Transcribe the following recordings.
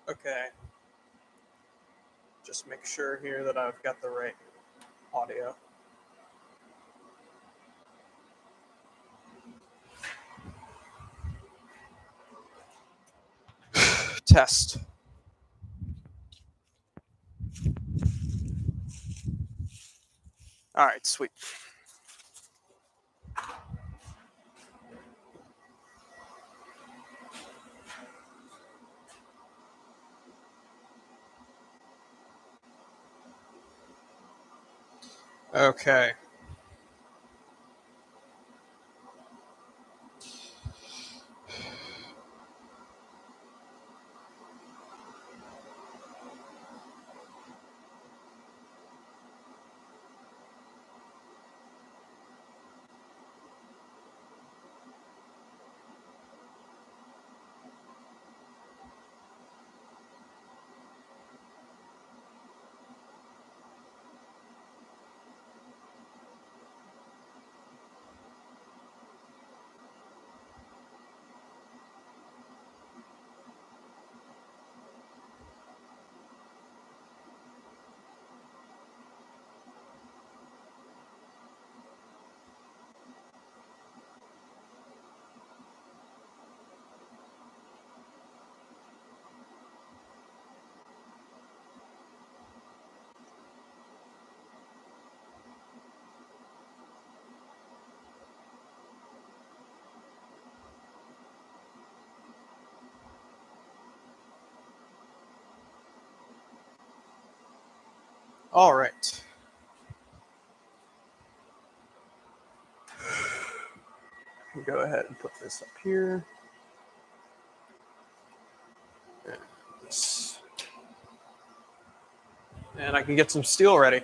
Okay, just make sure here that I've got the right audio. Test. All right, sweet. Okay. All right. Go ahead and put this up here. And I can get some steel ready.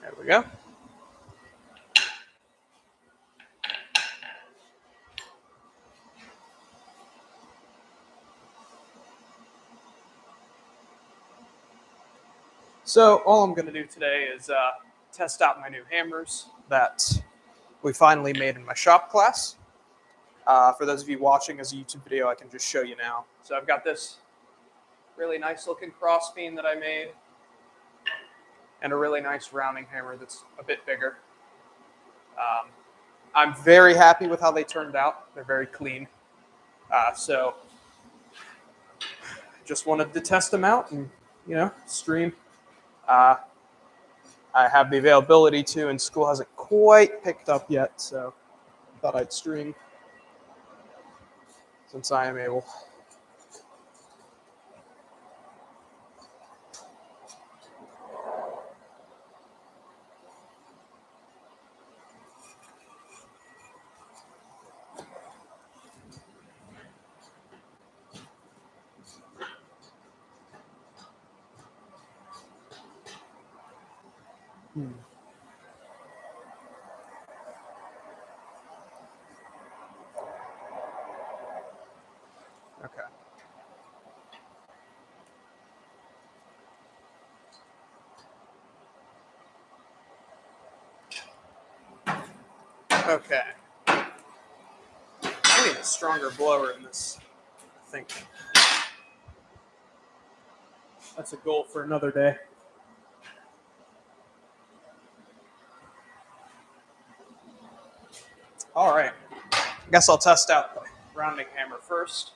There we go. So all I'm going to do today is test out my new hammers that we finally made in my shop class. For those of you watching as a YouTube video, I can just show you now. So I've got this really nice looking cross beam that I made and a really nice rounding hammer that's a bit bigger. I'm very happy with how they turned out. They're very clean. So just wanted to test them out and, stream. I have the availability to, and school hasn't quite picked up yet, so I thought I'd stream since I am able. Okay. Okay. I need a stronger blower in this, I think. That's a goal for another day. All right. I guess I'll test out the rounding hammer first.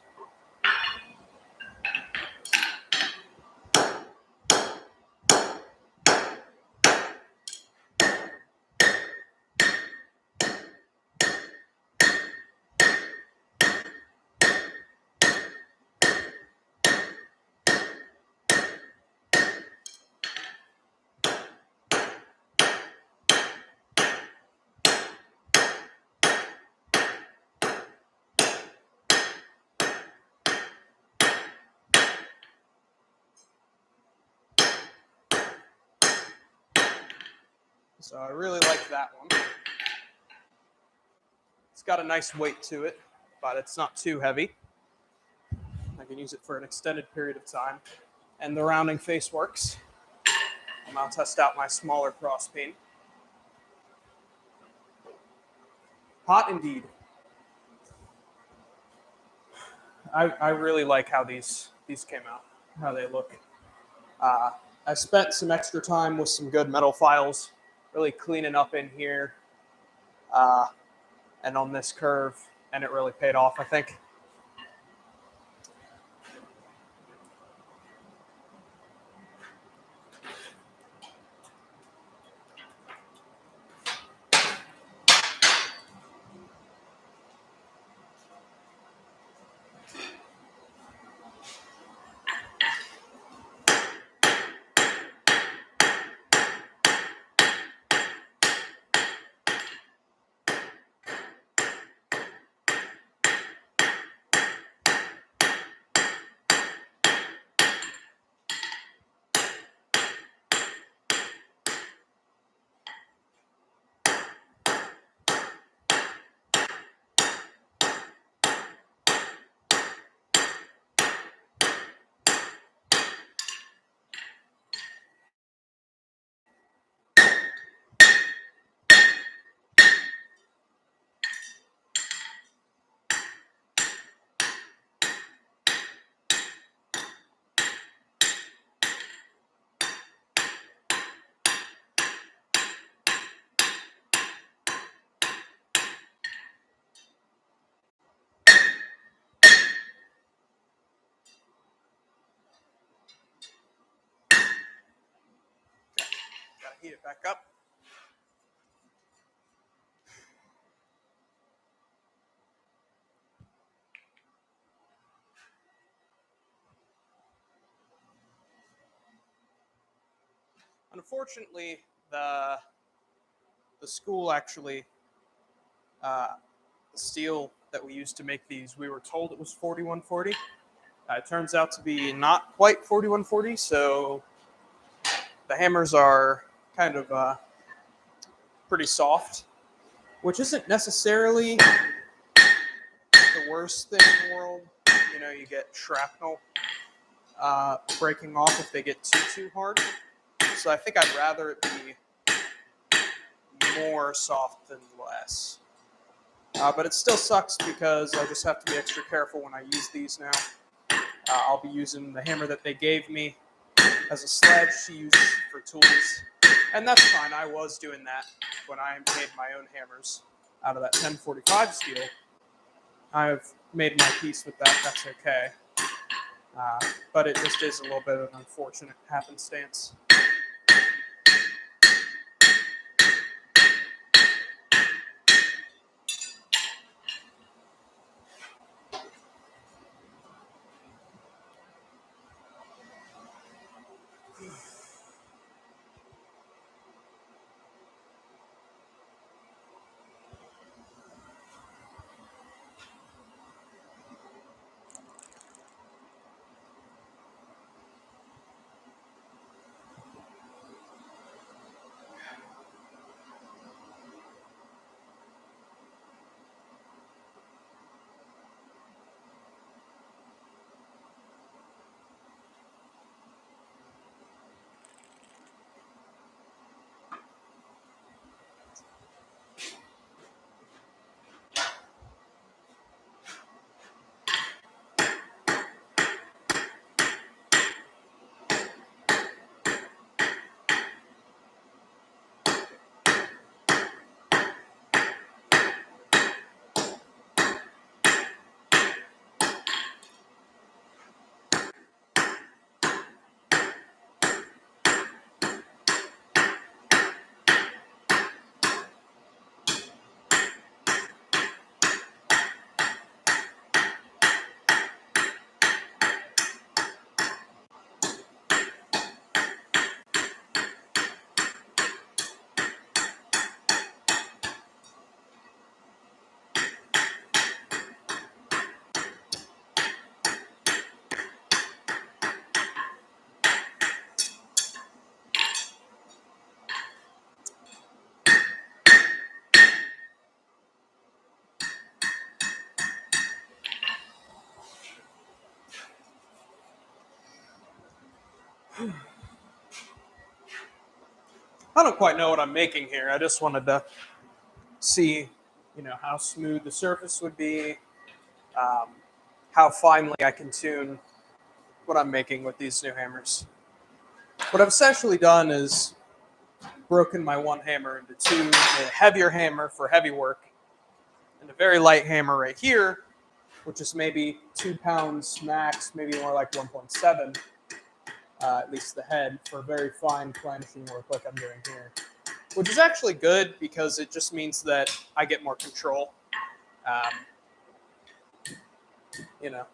So I really like that one. It's got a nice weight to it, but it's not too heavy. I can use it for an extended period of time. And the rounding face works. And I'll test out my smaller cross peen. Hot indeed. I really like how these came out, how they look. I spent some extra time with some good metal files, really cleaning up in here and on this curve, and it really paid off, I think. Gotta heat it back up. Unfortunately, the school actually, the steel that we used to make these, we were told it was 4140. It turns out to be not quite 4140, so the hammers are kind of pretty soft, which isn't necessarily the worst thing in the world. You know, you get shrapnel breaking off if they get too hard. So I think I'd rather it be more soft than less. But it still sucks because I just have to be extra careful when I use these now. I'll be using the hammer that they gave me as a sledge to use for tools. And that's fine. I was doing that when I made my own hammers out of that 1045 steel. I've made my peace with that. That's okay. But it just is a little bit of an unfortunate happenstance. I don't quite know what I'm making here. I just wanted to see, how smooth the surface would be, um, how finely I can tune what I'm making with these new hammers. What I've essentially done is broken my one hammer into two, made a heavier hammer for heavy work, and a very light hammer right here, which is maybe 2 pounds max, maybe more like 1.7, at least the head, for very fine finishing work like I'm doing here. Which is actually good because it just means that I get more control. Um, you know.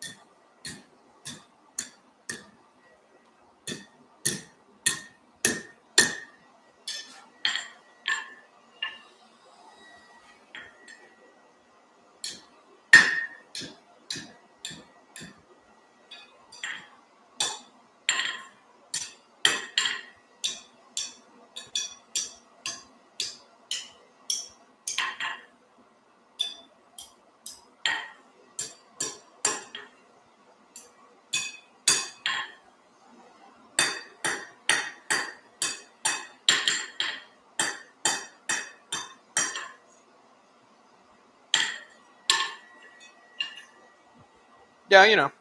Yeah, you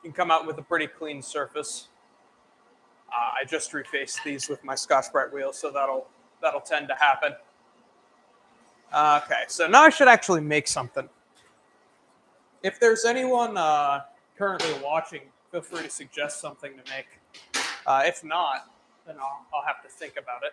can come out with a pretty clean surface. I just refaced these with my Scotch-Brite wheel, so that'll tend to happen. Okay, so now I should actually make something. If there's anyone currently watching, feel free to suggest something to make. If not, then I'll have to think about it.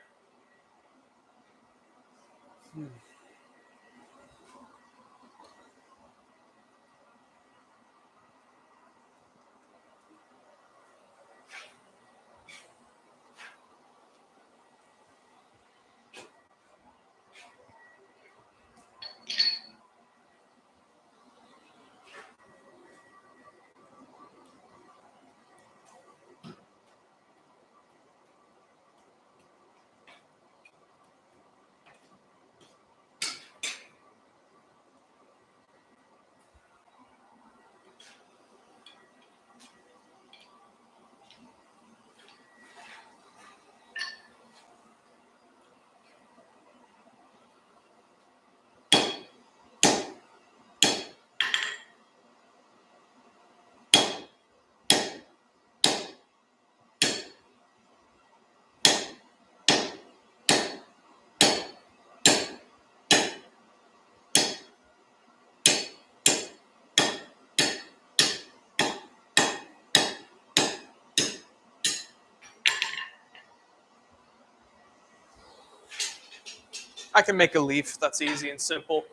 I can make a leaf that's easy and simple.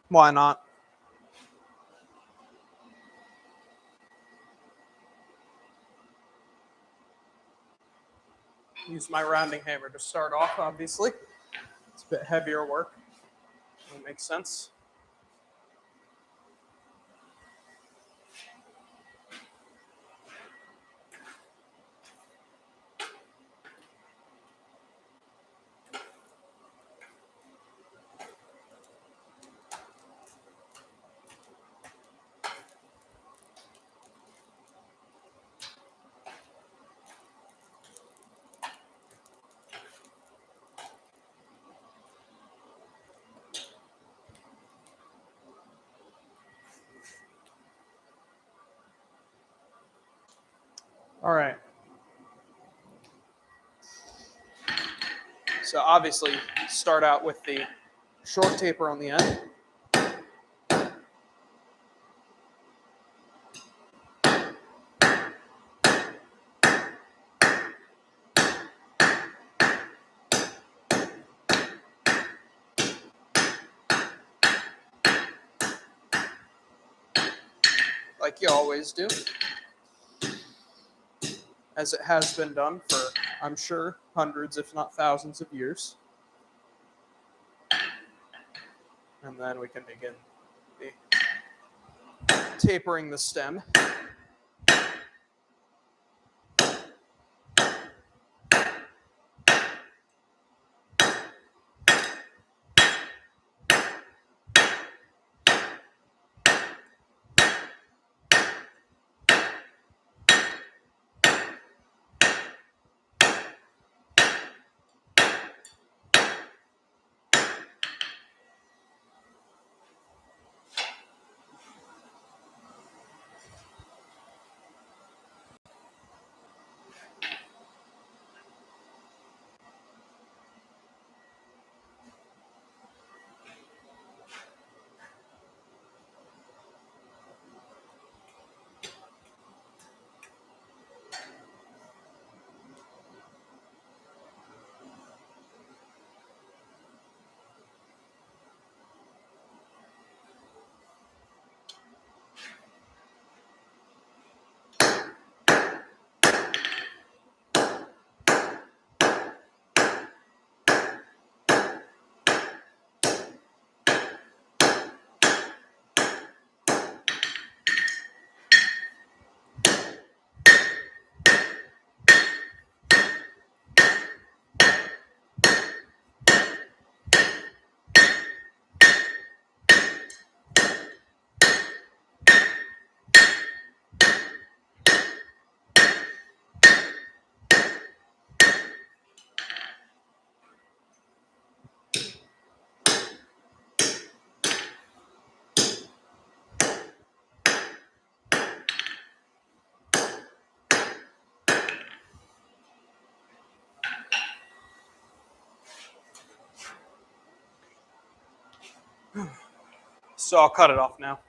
Why not? Use my rounding hammer to start off, obviously. It's a bit heavier work. That makes sense. All right. So obviously, start out with the short taper on the end. Like you always do. As it has been done for, I'm sure, hundreds, if not thousands of years. And then we can begin tapering the stem. So I'll cut it off now.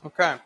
Okay.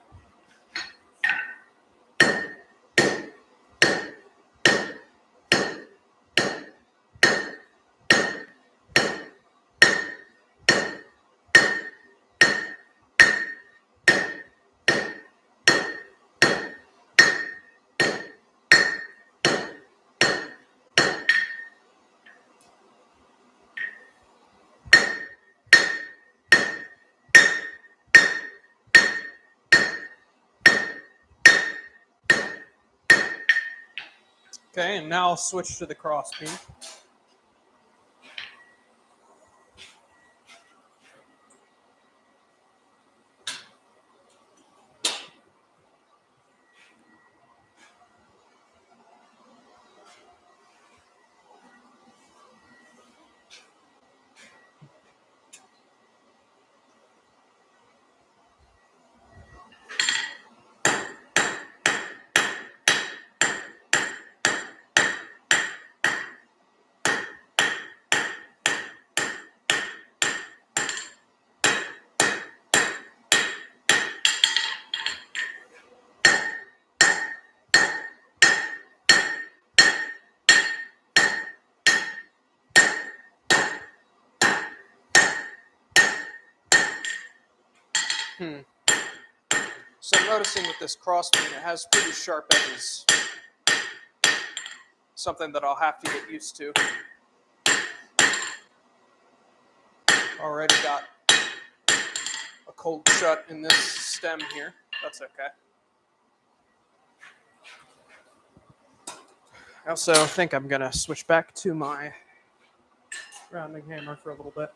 Okay, and now I'll switch to the crossbeam. So I'm noticing with this crossbeam, it has pretty sharp edges. Something that I'll have to get used to. Already got a cold shut in this stem here. That's okay. I also think I'm going to switch back to my rounding hammer for a little bit.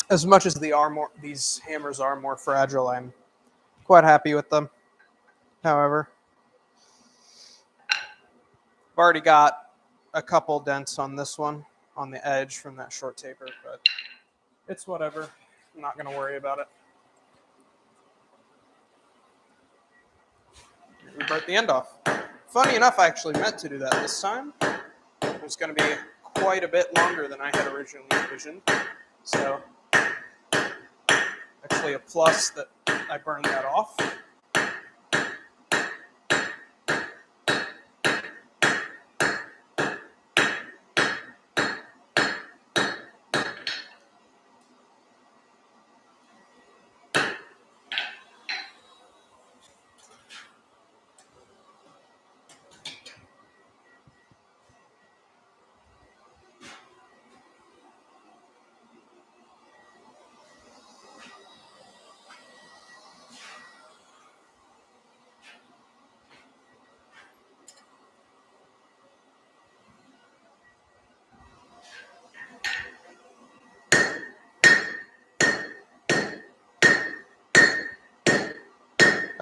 As much as these hammers are more fragile, I'm quite happy with them. However, I've already got a couple dents on this one, on the edge from that short taper, but it's whatever. I'm not going to worry about it. We burnt the end off. Funny enough, I actually meant to do that this time. It was going to be quite a bit longer than I had originally envisioned. So, actually a plus that I burned that off.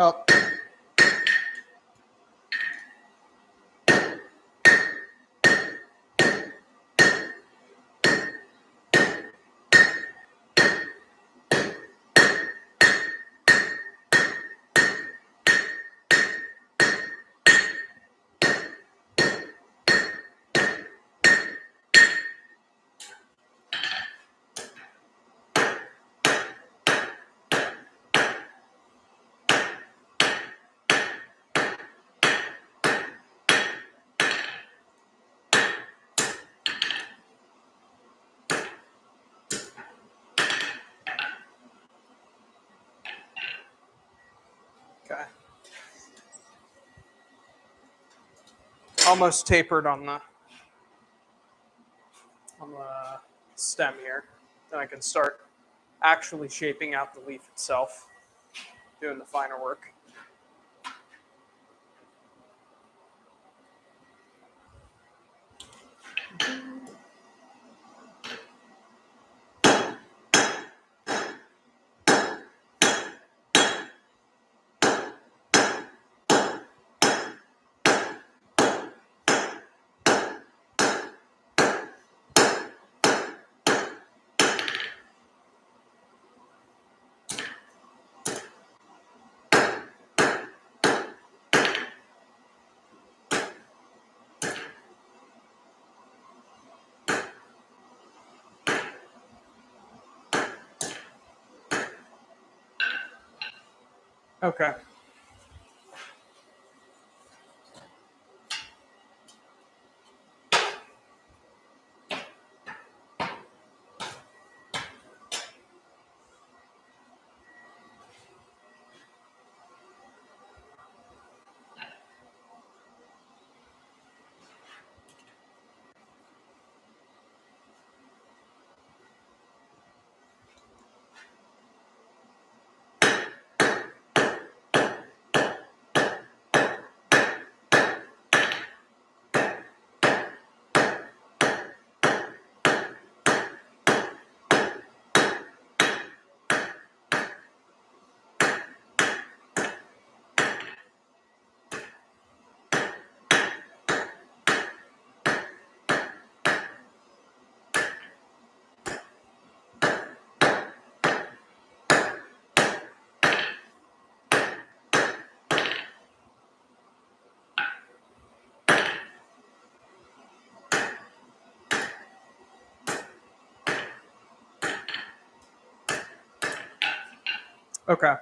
Oh. Okay. Almost tapered on the stem here. Then I can start actually shaping out the leaf itself, doing the finer work. Okay. Okay.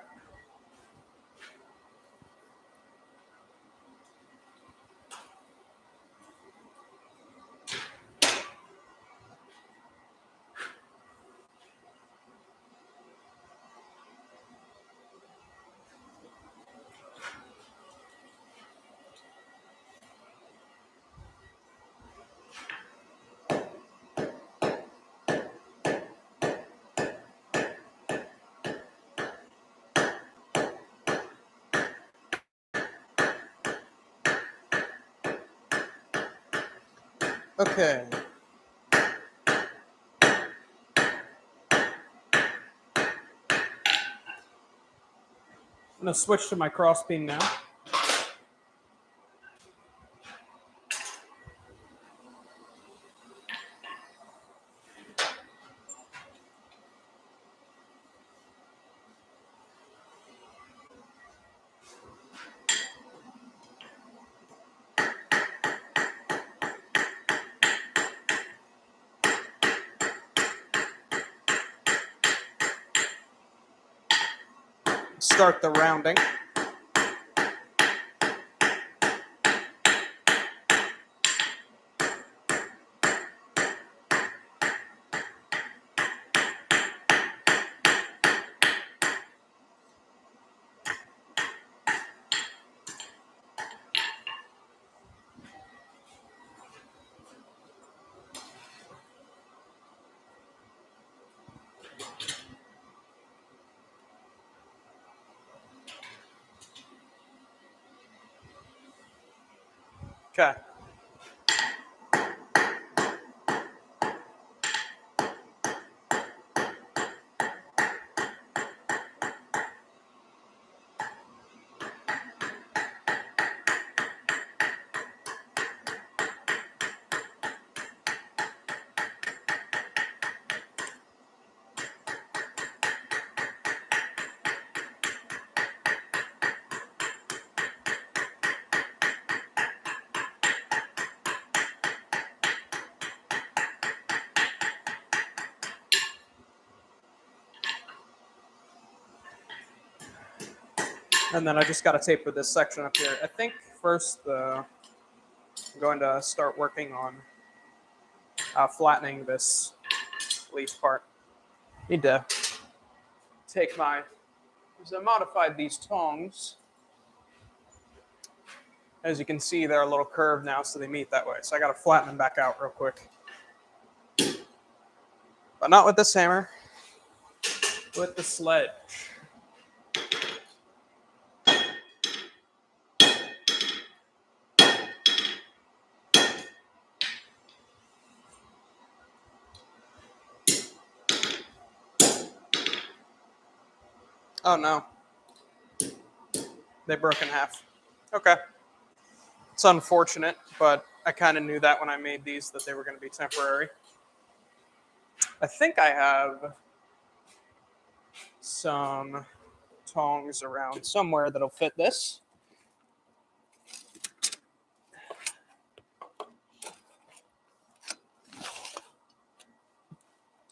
Okay. I'm going to switch to my crossbeam now. start the rounding. Okay. And then I just got to taper this section up here. I think first I'm going to start working on flattening this leaf part. Need to take my, because I modified these tongs. As you can see, they're a little curved now, so they meet that way. So I got to flatten them back out real quick. But not with this hammer, with the sledge. Oh no. They broke in half. Okay. It's unfortunate, but I kind of knew that when I made these that they were going to be temporary. I think I have some tongs around somewhere that'll fit this.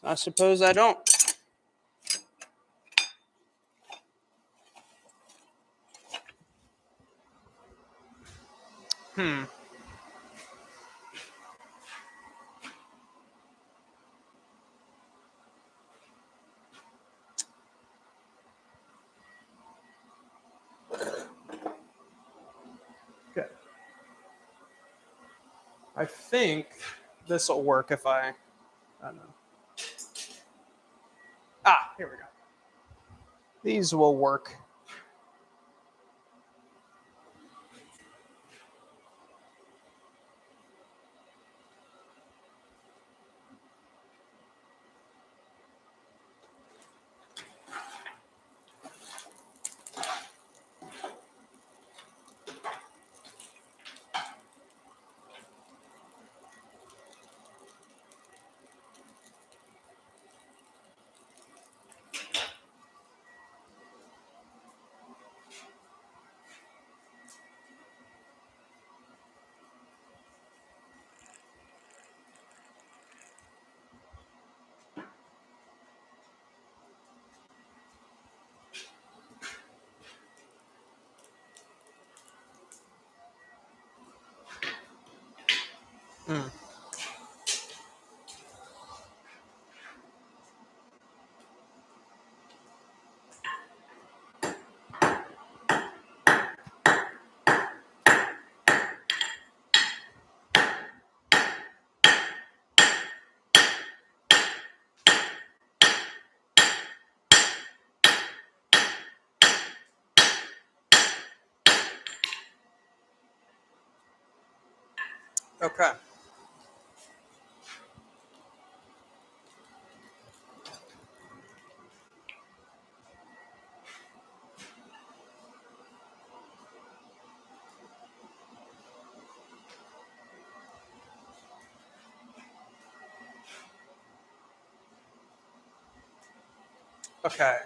I suppose I don't. Okay. I think this will work if I don't know. Ah, here we go. These will work. Mm. Okay. Okay.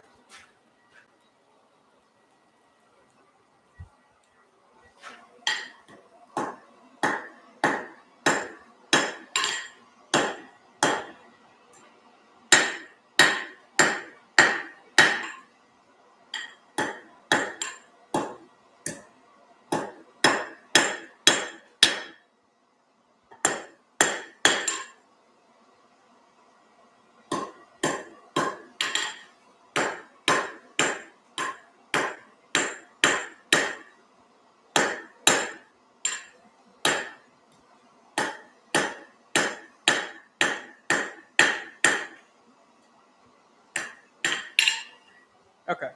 Okay.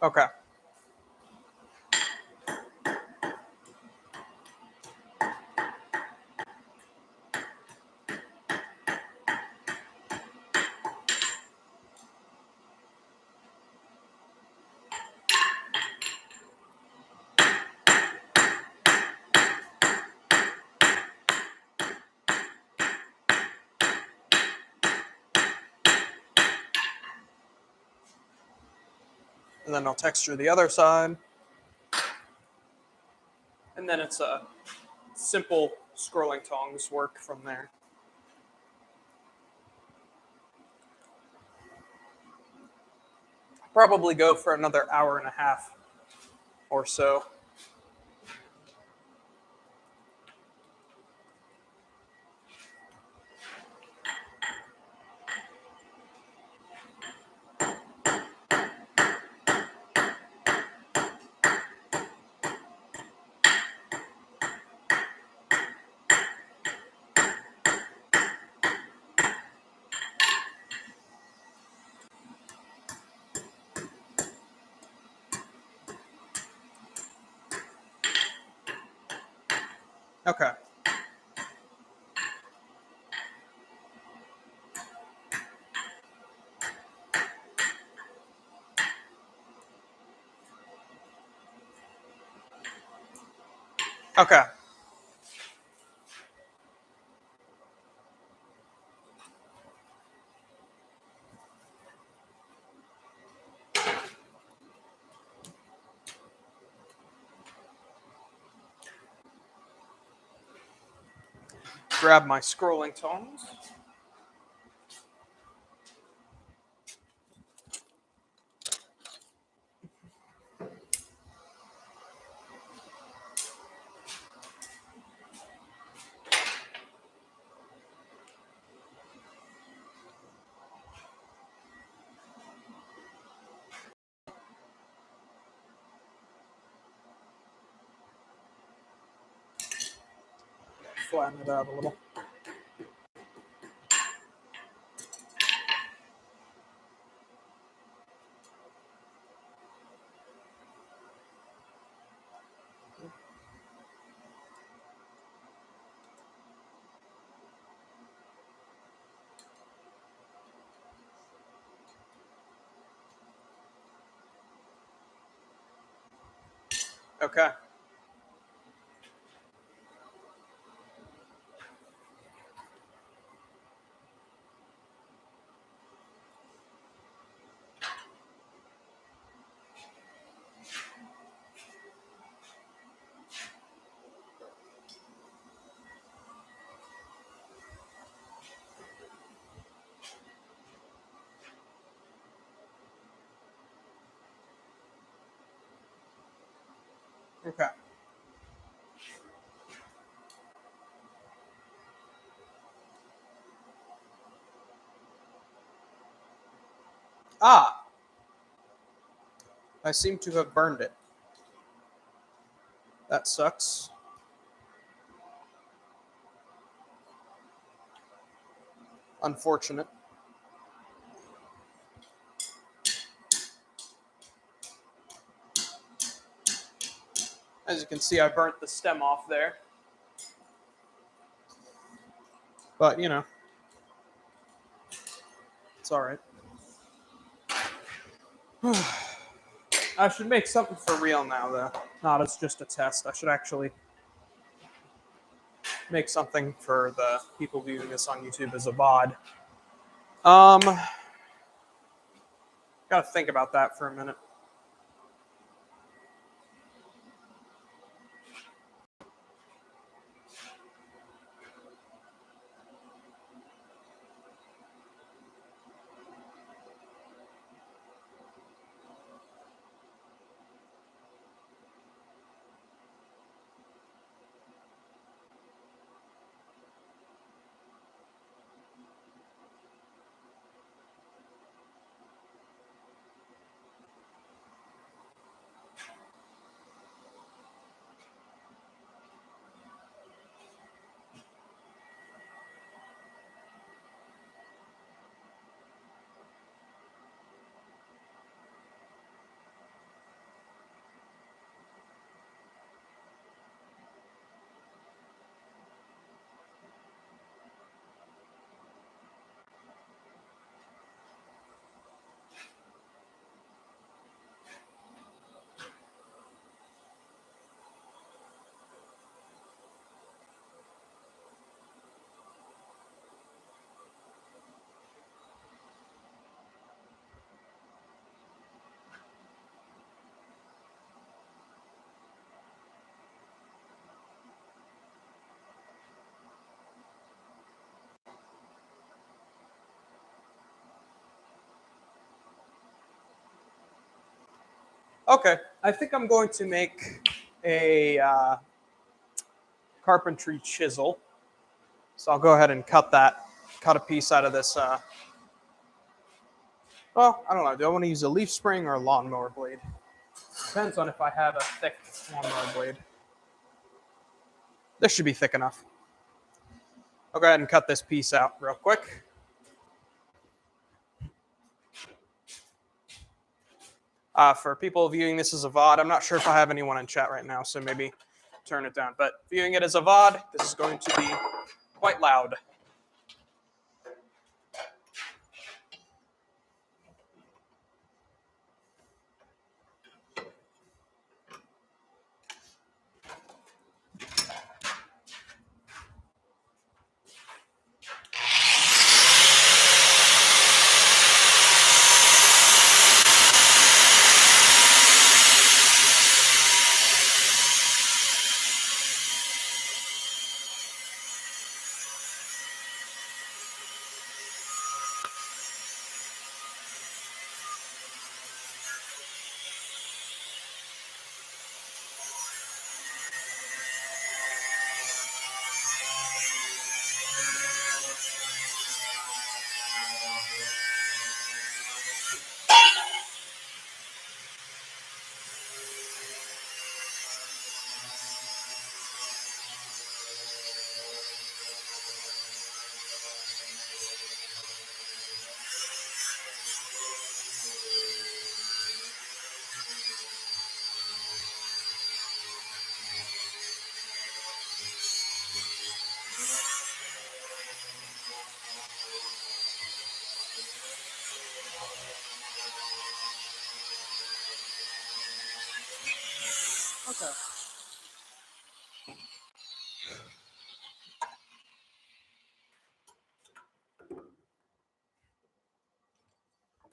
Okay. And then I'll texture the other side. And then it's a simple scrolling tongs work from there. Probably go for another hour and a half or so. Okay. Okay. Grab my scrolling tongs. Flatten it out a little. Okay. Okay. Ah, I seem to have burned it. That sucks. Unfortunate. As you can see, I burnt the stem off there. But, you know, it's all right. I should make something for real now, though. Not as just a test. I should actually make something for the people viewing this on YouTube as a VOD. Gotta think about that for a minute. Okay, I think I'm going to make a carpentry chisel. So I'll go ahead and cut a piece out of this. Well, I don't know. Do I want to use a leaf spring or a lawnmower blade? Depends on if I have a thick lawnmower blade. This should be thick enough. I'll go ahead and cut this piece out real quick. For people viewing this as a VOD, I'm not sure if I have anyone in chat right now, so maybe turn it down. But viewing it as a VOD, this is going to be quite loud. Okay.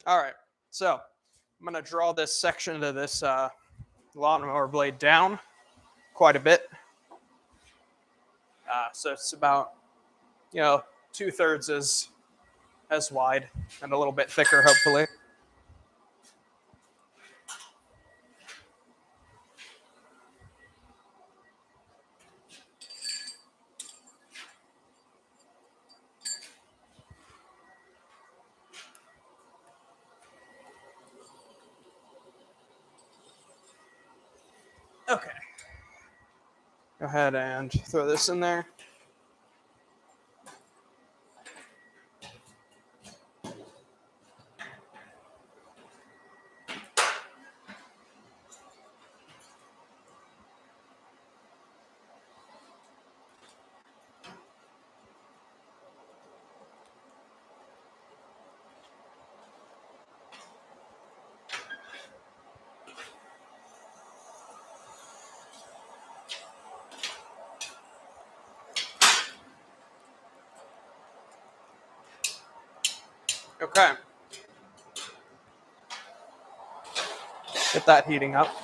All right. So I'm going to draw this section of this lawnmower blade down quite a bit. So it's about, 2/3 as wide and a little bit thicker, hopefully. Okay. Go ahead and throw this in there. Okay. Get that heating up.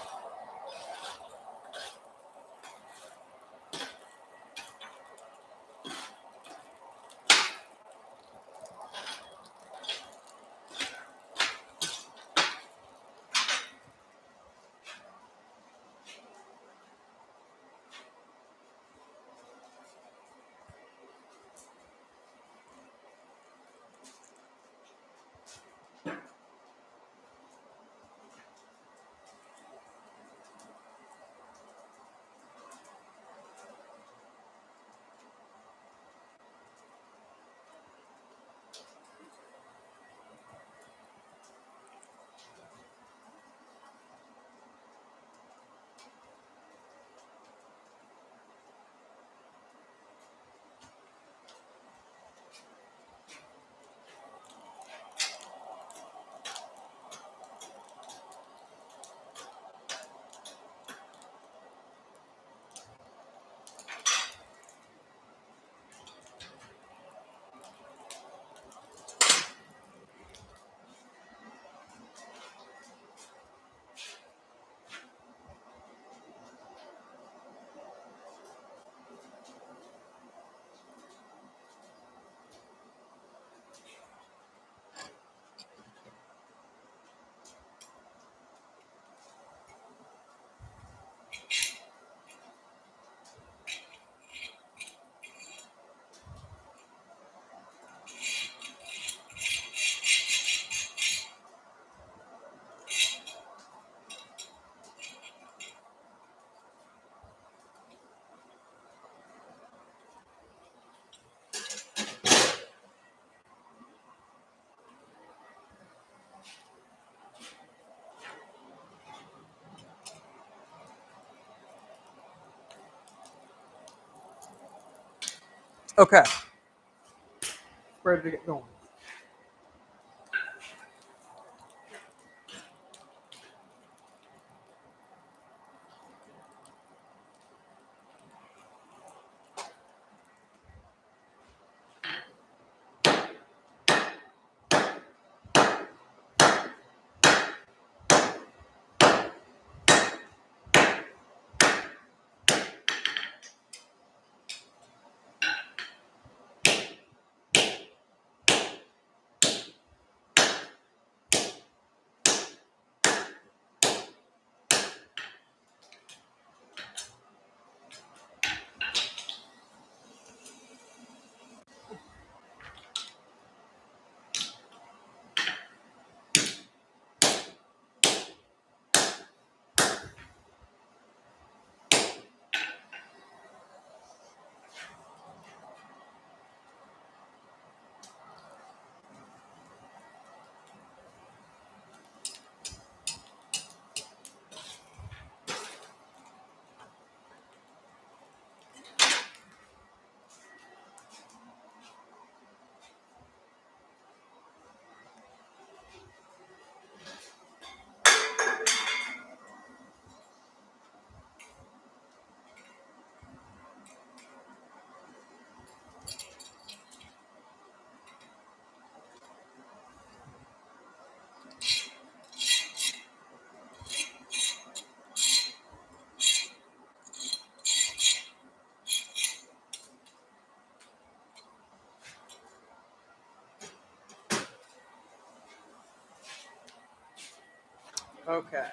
Okay, ready to get going. Okay.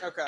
Okay.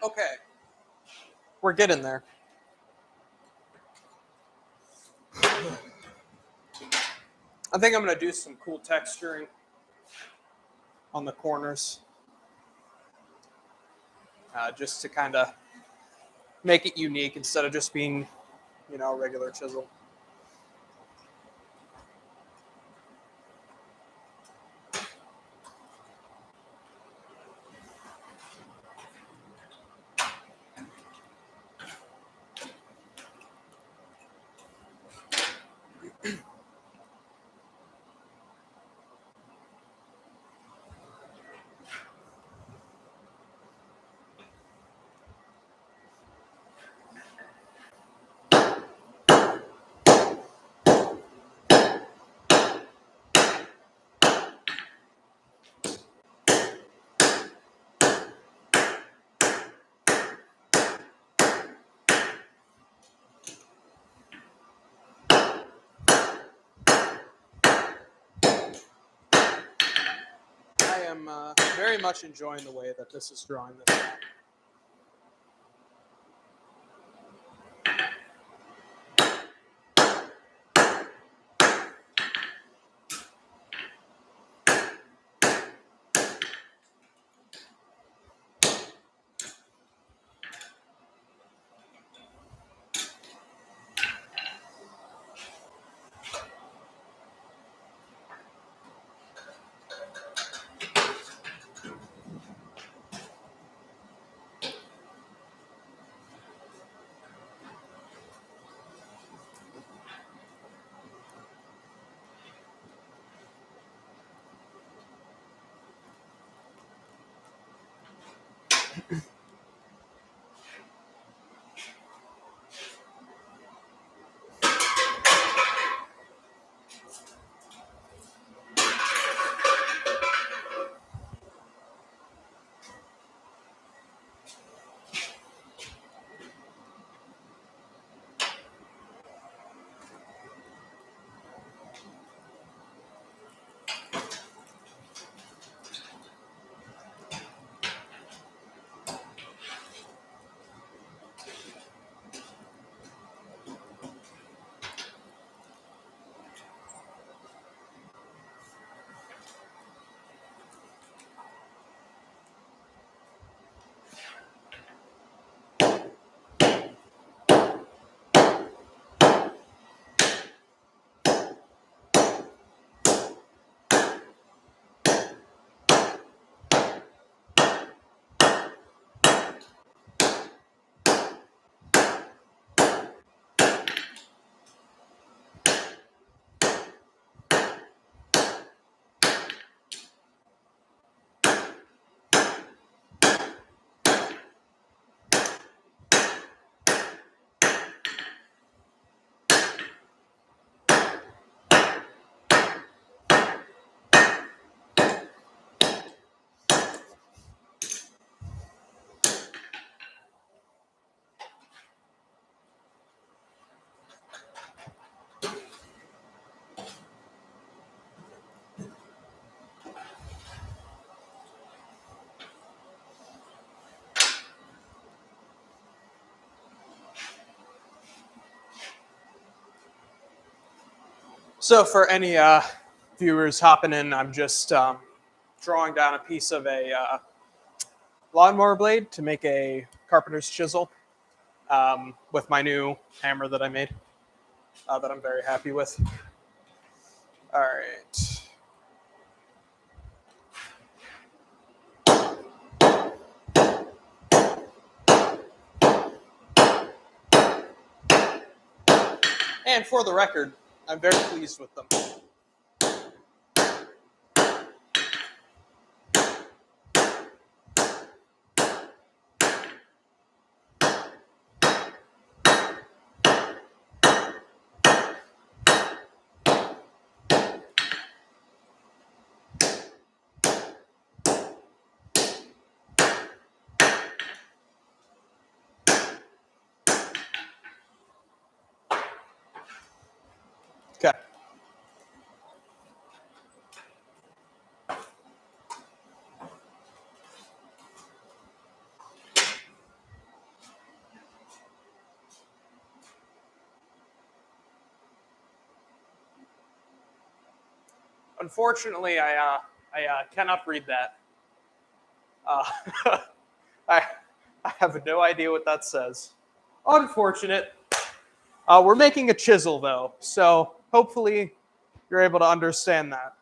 Okay. We're getting there. I think I'm going to do some cool texturing on the corners, just to kind of make it unique instead of just being, a regular chisel. am very much enjoying the way that this is drawing this out. So for any viewers hopping in, I'm just drawing down a piece of a lawnmower blade to make a carpenter's chisel with my new hammer that I made that I'm very happy with. All right. And for the record, I'm very pleased with them. Okay. Unfortunately, I cannot read that. Uh, I have no idea what that says. Unfortunate. We're making a chisel though, so hopefully you're able to understand that.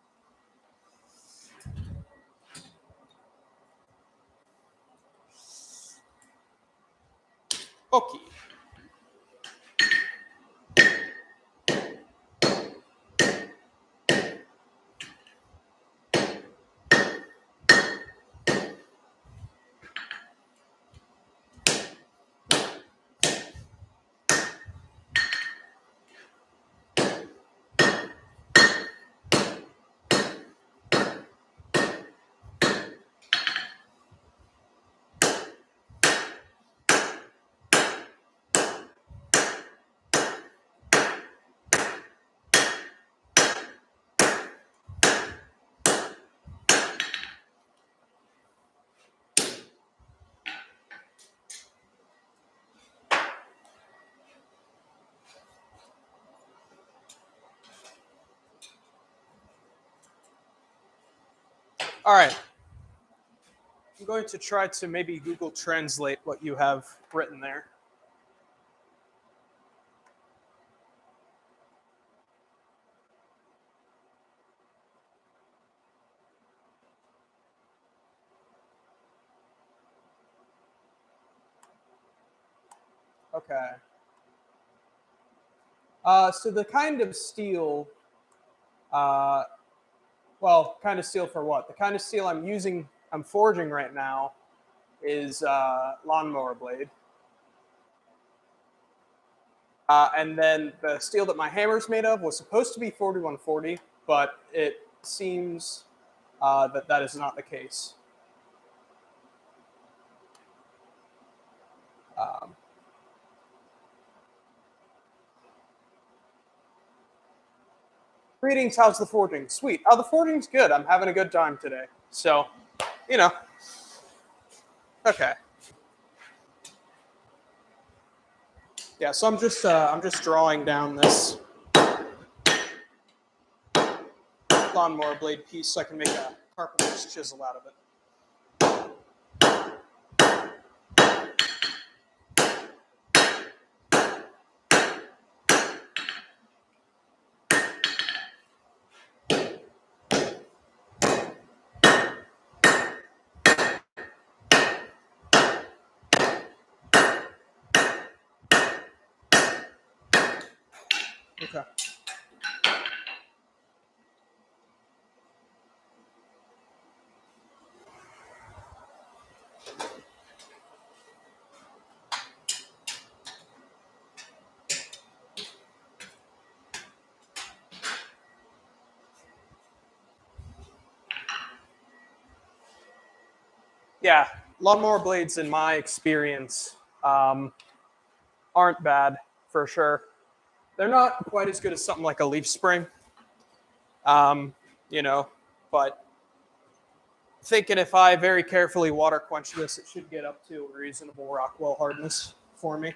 Okay. All right. I'm going to try to maybe Google Translate what you have written there. Okay. So the kind of steel, uh, well, kind of steel for what? The kind of steel I'm forging right now is lawnmower blade. And then the steel that my hammer's made of was supposed to be 4140, but it seems that that is not the case. Um, Greetings, how's the forging? Sweet. Oh, the forging's good. I'm having a good time today. So, you know, okay. Yeah, so I'm just drawing down this lawnmower blade piece so I can make a carpenter's chisel out of it. Okay. Yeah, lawnmower blades, in my experience, aren't bad for sure. They're not quite as good as something like a leaf spring, um, you know, but thinking if I very carefully water quench this, it should get up to a reasonable Rockwell hardness for me.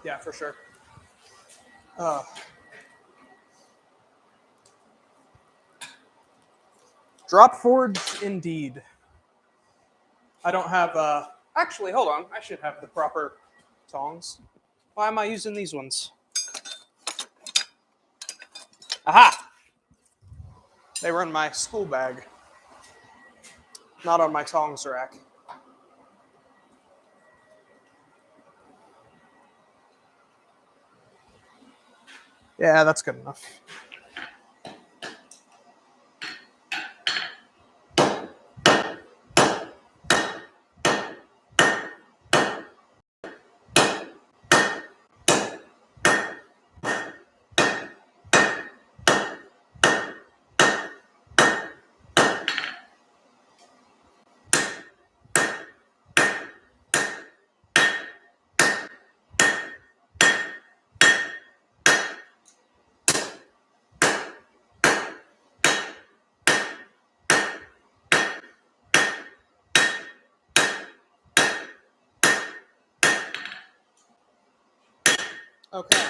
Yeah, for sure. Uh, Drop forge indeed. I don't have. Actually, hold on. I should have the proper tongs. Why am I using these ones? Aha! They were in my school bag, not on my tongs rack. Yeah, that's good enough. Okay.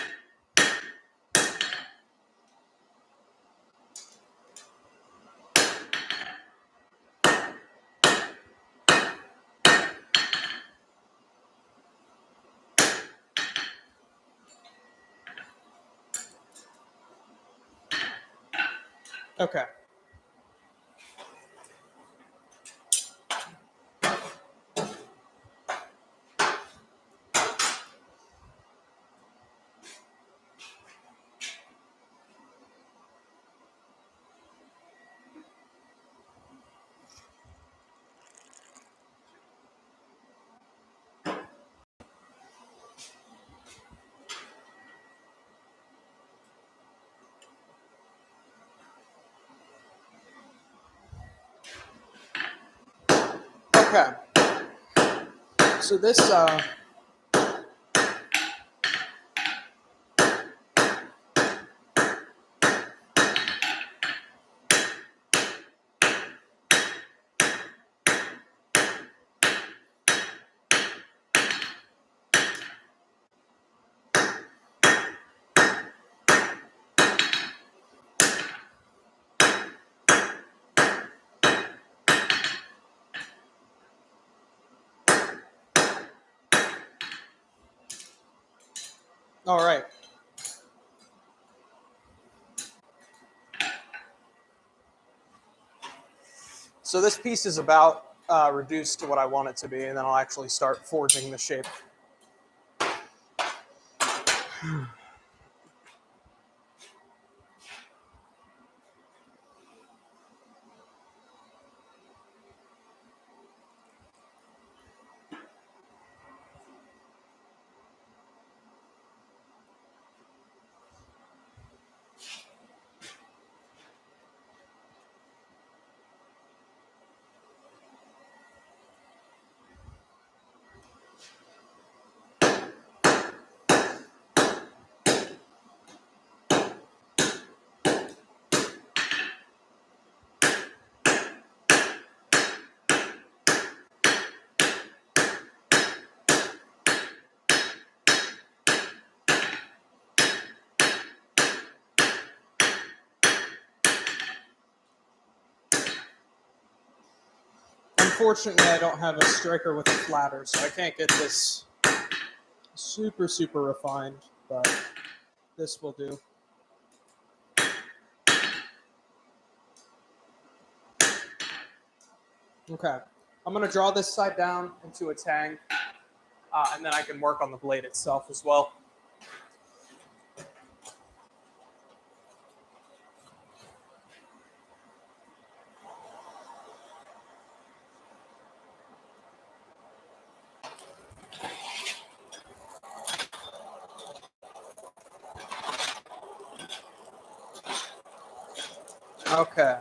Okay. Okay. So this all right. So this piece is about reduced to what I want it to be, and then I'll actually start forging the shape. Unfortunately, I don't have a striker with a flatter, so I can't get this super, super refined, but this will do. Okay. I'm going to draw this side down into a tang, and then I can work on the blade itself as well. Okay.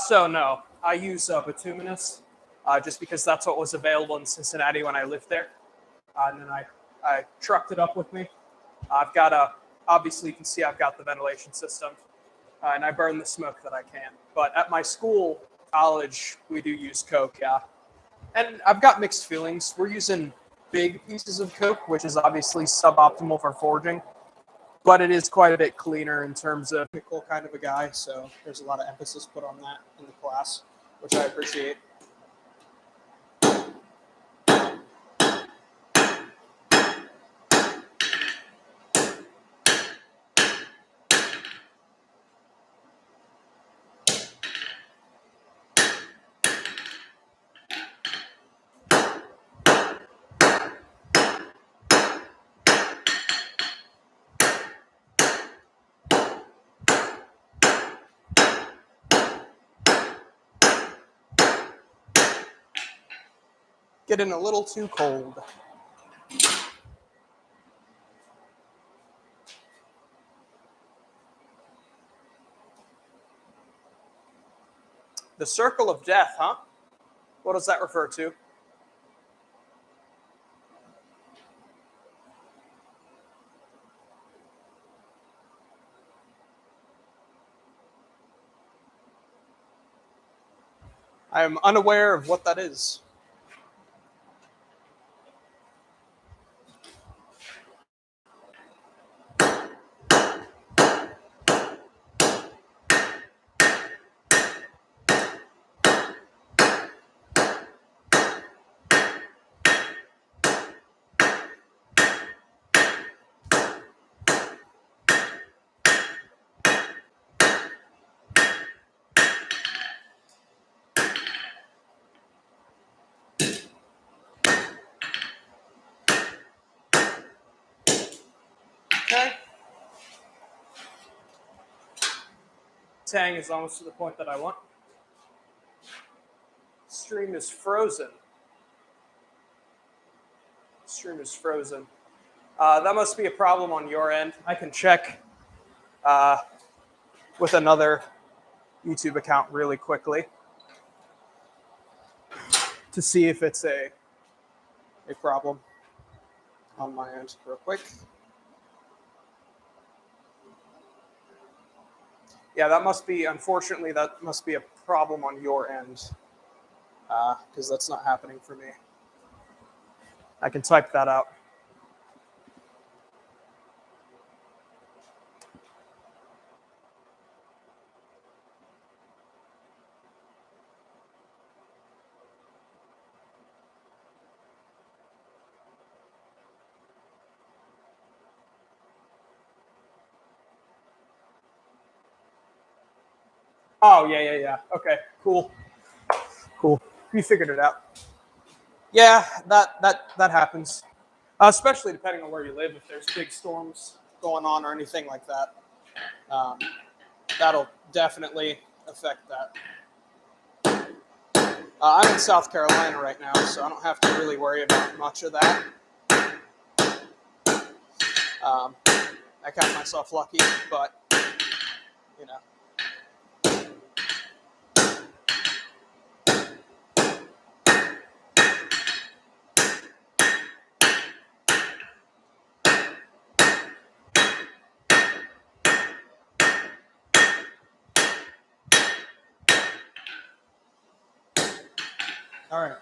So no, I use bituminous, just because that's what was available in Cincinnati when I lived there. And then I trucked it up with me. I've got obviously you can see I've got the ventilation system, and I burn the smoke that I can. But at my school, college, we do use coke, yeah. And I've got mixed feelings. We're using big pieces of coke, which is obviously suboptimal for forging, but it is quite a bit cleaner in terms of technical kind of a guy. So there's a lot of emphasis put on that in the class, which I appreciate. Getting a little too cold. The circle of death, huh? What does that refer to? I am unaware of what that is. Okay. Tang is almost to the point that I want. Stream is frozen. stream is frozen. That must be a problem on your end. I can check with another YouTube account really quickly to see if it's a problem on my end real quick. Yeah, that must be, unfortunately, that must be a problem on your end because that's not happening for me. I can type that out. Oh, yeah. Okay, cool. You figured it out. Yeah, that happens, especially depending on where you live. If there's big storms going on or anything like that, that'll definitely affect that. I'm in South Carolina right now, so I don't have to really worry about much of that. I count myself lucky, but you know. All right.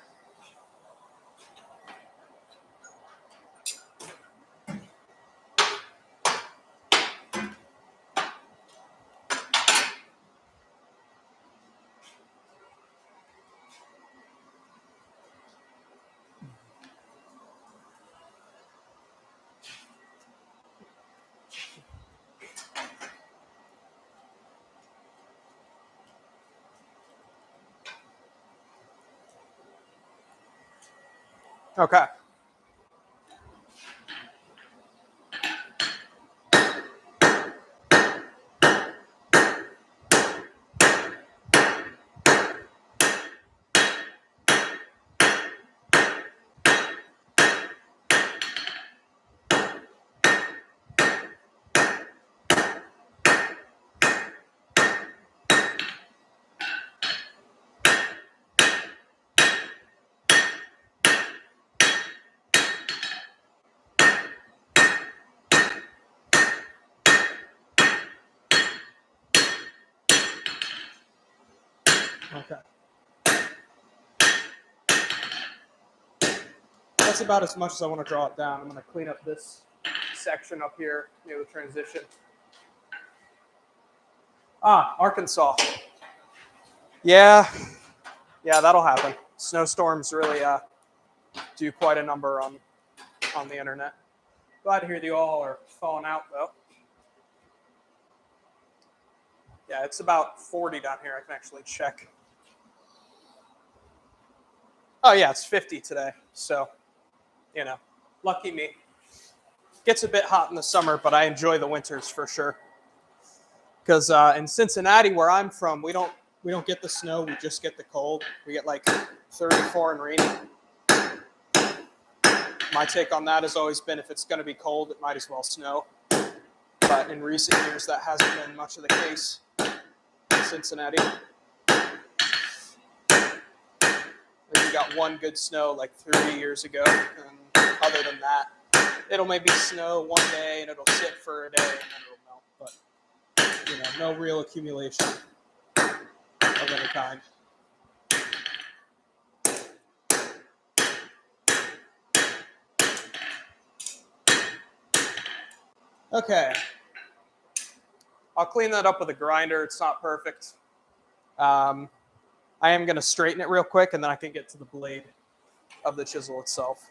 Okay. Okay. That's about as much as I want to draw it down. I'm going to clean up this section up here near the transition. Arkansas. Yeah, that'll happen. Snowstorms really do quite a number on the internet. Glad to hear you all are falling out, though. Yeah, it's about 40 down here. I can actually check. Oh, yeah, it's 50 today. So, you know, lucky me. Gets a bit hot in the summer, but I enjoy the winters for sure. Because in Cincinnati, where I'm from, we don't get the snow. We just get the cold. We get like 34 and rainy. My take on that has always been if it's going to be cold, it might as well snow. But in recent years, that hasn't been much of the case in Cincinnati. We got one good snow like 3 years ago, and other than that, it'll maybe snow one day and it'll sit for a day and then it'll melt. But you know, no real accumulation of any kind. Okay. I'll clean that up with a grinder. It's not perfect. I am going to straighten it real quick, and then I can get to the blade of the chisel itself.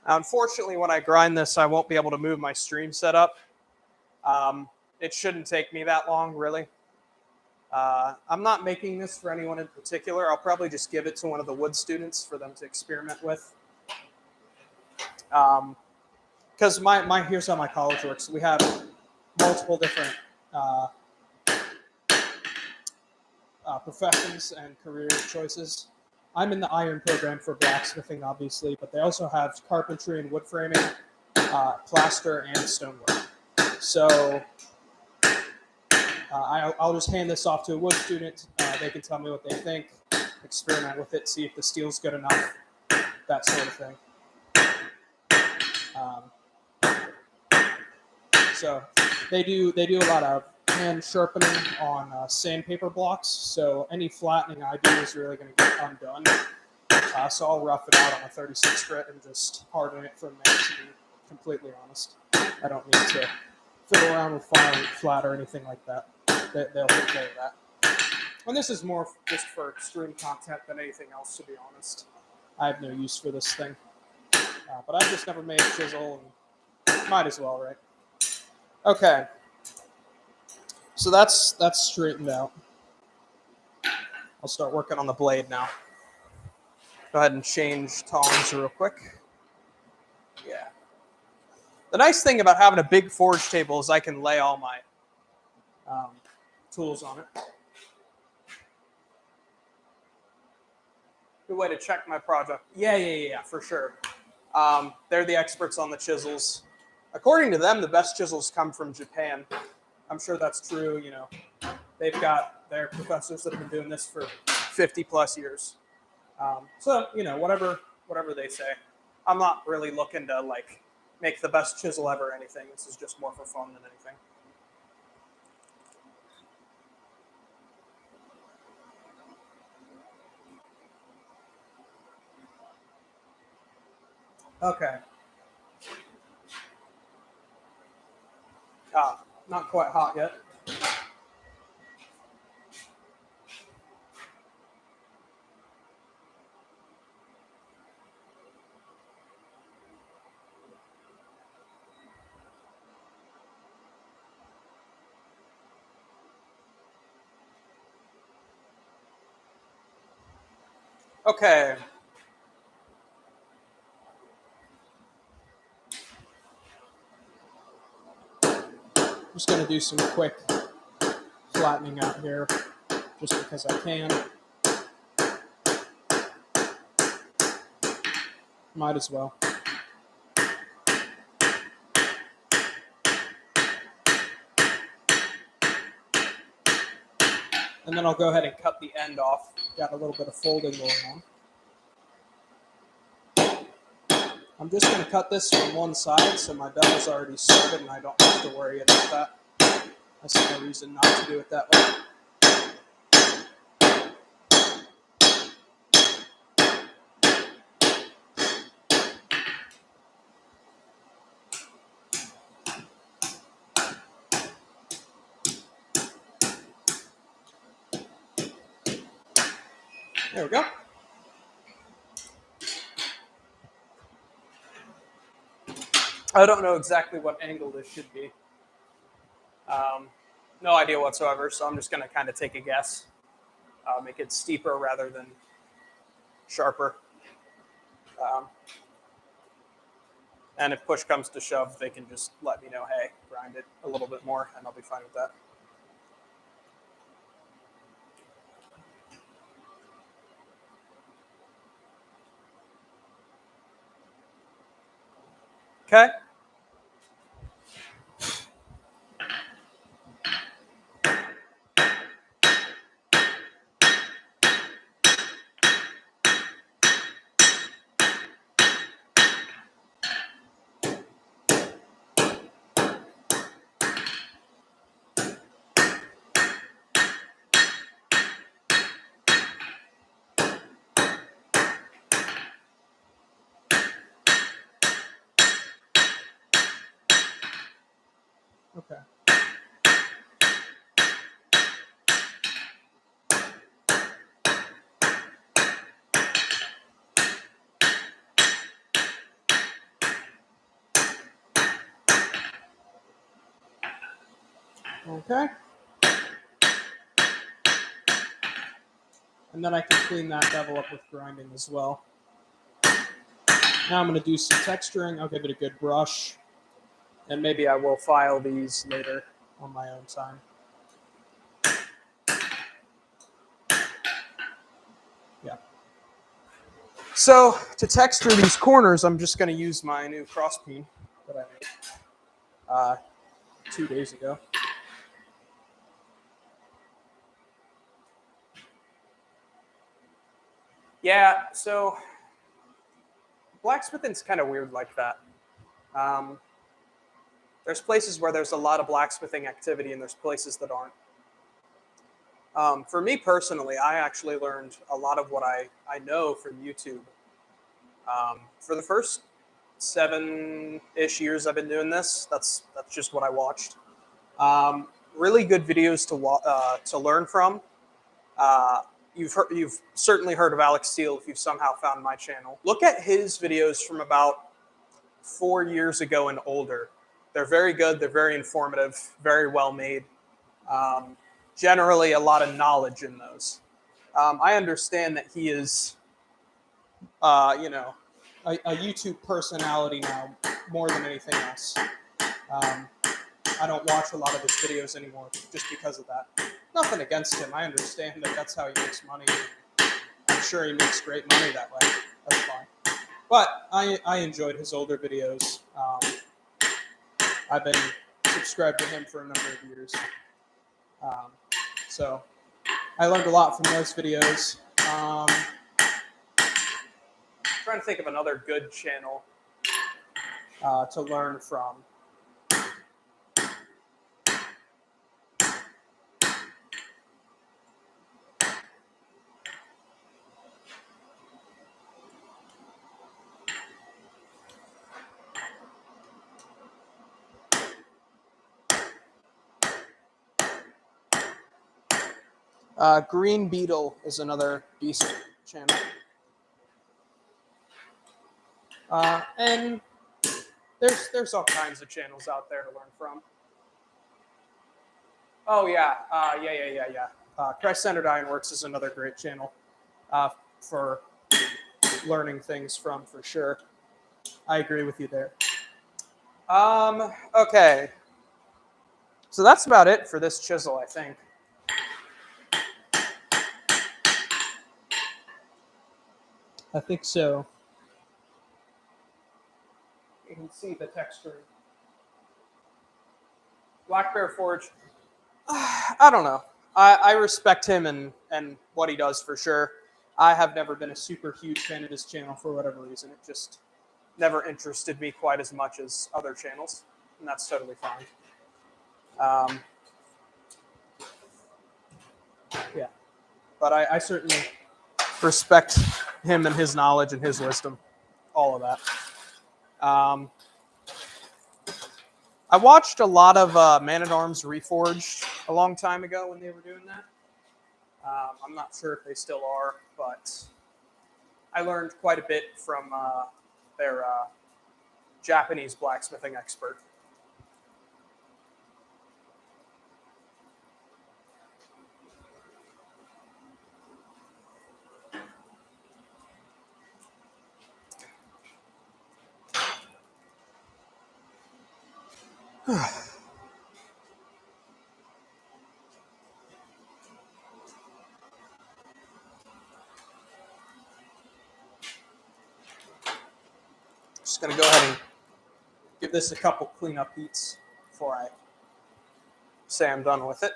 Now, unfortunately, when I grind this, I won't be able to move my stream setup. It shouldn't take me that long, really. I'm not making this for anyone in particular. I'll probably just give it to one of the wood students for them to experiment with. because here's how my college works. We have multiple different professions and career choices. I'm in the iron program for blacksmithing, obviously, but they also have carpentry and wood framing, plaster, and stonework. So I'll just hand this off to a wood student. They can tell me what they think, experiment with it, see if the steel's good enough, that sort of thing. So they do a lot of hand sharpening on sandpaper blocks. So any flattening I do is really going to get undone. So I'll rough it out on a 36 grit and just harden it from there, to be completely honest. I don't need to fiddle around with flat or anything like that. They'll take care of that. And this is more just for extreme content than anything else, to be honest. I have no use for this thing. But I've just never made a chisel, and might as well, right? Okay. So that's straightened out. I'll start working on the blade now. Go ahead and change tongs real quick. Yeah. The nice thing about having a big forge table is I can lay all my tools on it. Good way to check my project. Yeah, for sure. They're the experts on the chisels. According to them, the best chisels come from Japan. I'm sure that's true. You know, they've got their professors that have been doing this for 50 plus years. So, you know, whatever they say. I'm not really looking to like make the best chisel ever or anything. This is just more for fun than anything. Okay. Not quite hot yet. Okay. I'm just going to do some quick flattening out here just because I can. Might as well. And then I'll go ahead and cut the end off. Got a little bit of folding going on. I'm just going to cut this from one side so my bevel's already started and I don't have to worry about that. I see no reason not to do it that way. There we go. I don't know exactly what angle this should be. No idea whatsoever, so I'm just going to kind of take a guess. Make it steeper rather than sharper. And if push comes to shove, they can just let me know, hey, grind it a little bit more, and I'll be fine with that. Okay. Okay. Okay. And then I can clean that bevel up with grinding as well. Now I'm going to do some texturing. I'll give it a good brush. And maybe I will file these later on my own time. Yeah. So to texture these corners, I'm just going to use my new cross peen that I made 2 days ago. Yeah, so blacksmithing's kind of weird like that. There's places where there's a lot of blacksmithing activity, and there's places that aren't. For me personally, I actually learned a lot of what I know from YouTube. For the first 7-ish years I've been doing this, that's just what I watched. Really good videos to learn from. You've certainly heard of Alex Steele if you've somehow found my channel. Look at his videos from about 4 years ago and older. They're very good. They're very informative. Very well made. Generally, a lot of knowledge in those. I understand that he is, a YouTube personality now more than anything else. I don't watch a lot of his videos anymore just because of that. Nothing against him. I understand that that's how he makes money. I'm sure he makes great money that way. That's fine. But I enjoyed his older videos. I've been subscribed to him for a number of years. So I learned a lot from those videos. Trying to think of another good channel to learn from. Green Beetle is another decent channel. And there's all kinds of channels out there to learn from. Oh yeah, Christ-Centered Ironworks is another great channel for learning things from, for sure. I agree with you there. Okay. So that's about it for this chisel, I think. I think so. You can see the texture. Black Bear Forge. I don't know. I respect him and what he does for sure. I have never been a super huge fan of his channel for whatever reason. It just never interested me quite as much as other channels, and that's totally fine. Yeah, but I certainly respect him and his knowledge and his wisdom, all of that. I watched a lot of Man-at-Arms Reforged a long time ago when they were doing that. I'm not sure if they still are, but I learned quite a bit from their Japanese blacksmithing expert. Just going to go ahead and give this a couple cleanup beats before I say I'm done with it.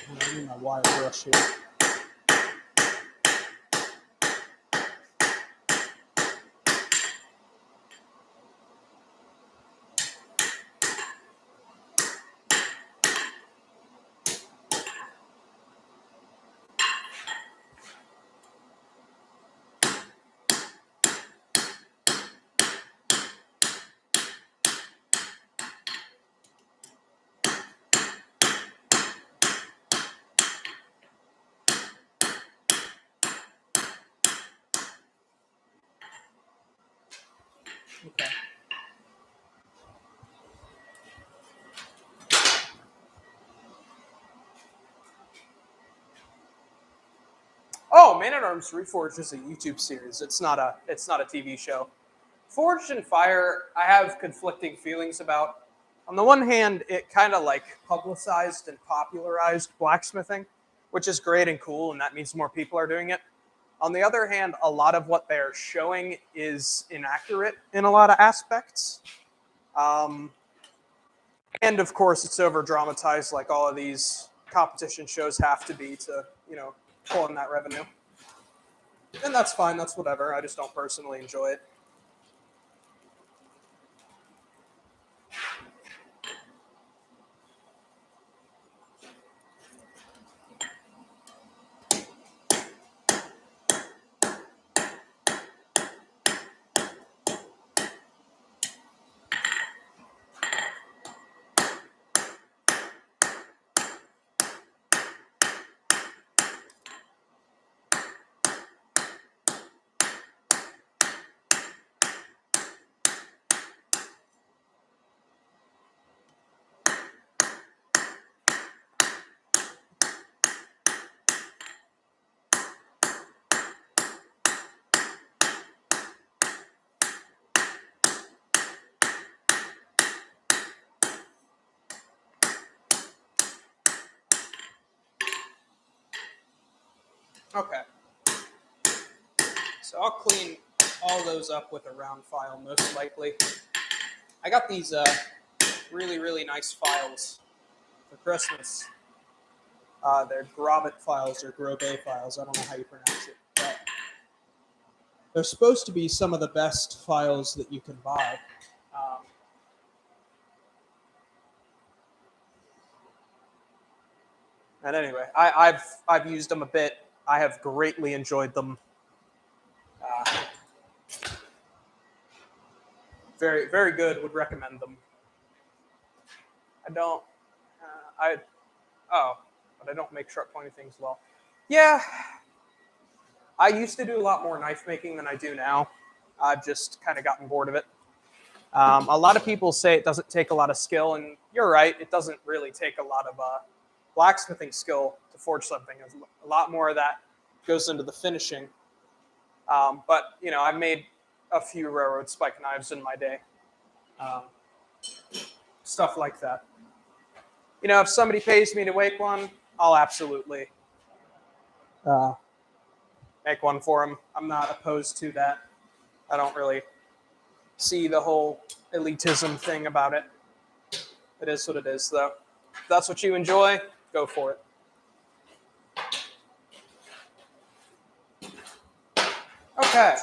I need my wire brush here. Man at Arms Reforged is a YouTube series. It's not a TV show. Forged in Fire, I have conflicting feelings about. On the one hand, it kind of like publicized and popularized blacksmithing, which is great and cool, and that means more people are doing it. On the other hand, a lot of what they're showing is inaccurate in a lot of aspects. And of course, it's over dramatized like all of these competition shows have to be to, pull in that revenue. And that's fine, that's whatever. I just don't personally enjoy it. Okay. So I'll clean all those up with a round file, most likely. I got these really, really nice files for Christmas. They're Grobet files or Grobet files. I don't know how you pronounce it. But they're supposed to be some of the best files that you can buy. And anyway, I've used them a bit. I have greatly enjoyed them. Very, very good. Would recommend them. I don't. But I don't make sharp pointy things well. Yeah, I used to do a lot more knife making than I do now. I've just kind of gotten bored of it. A lot of people say it doesn't take a lot of skill, and you're right. It doesn't really take a lot of blacksmithing skill to forge something. A lot more of that goes into the finishing. But I've made a few railroad spike knives in my day. Stuff like that. If somebody pays me to make one, I'll absolutely make one for them. I'm not opposed to that. I don't really see the whole elitism thing about it. It is what it is, though. If that's what you enjoy, go for it. Okay.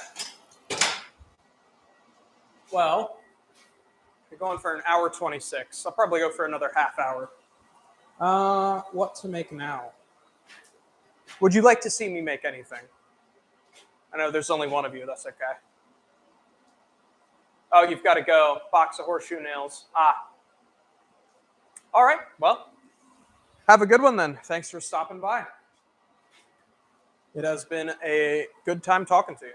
Well, you're going for an hour 26. I'll probably go for another half hour. What to make now? Would you like to see me make anything? I know there's only one of you. That's okay. Oh, you've got to go. Box of horseshoe nails. All right. Well, have a good one then. Thanks for stopping by. It has been a good time talking to you.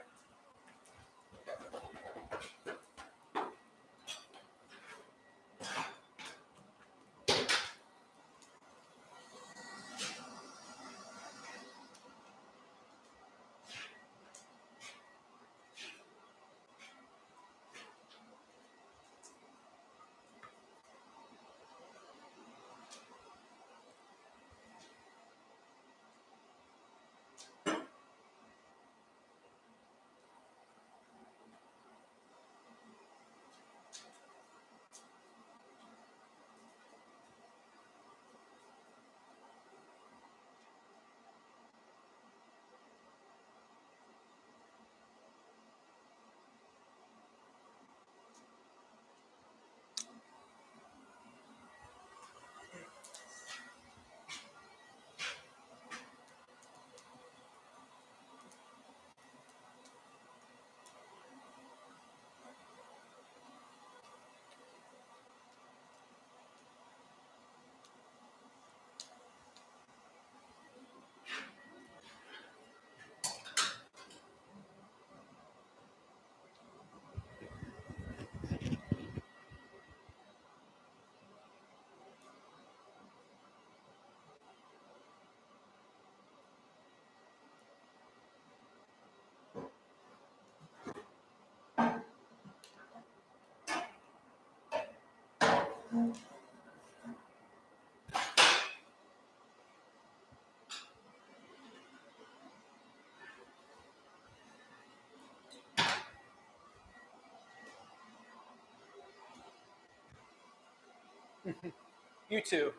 You too.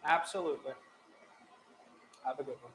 Absolutely. Have a good one.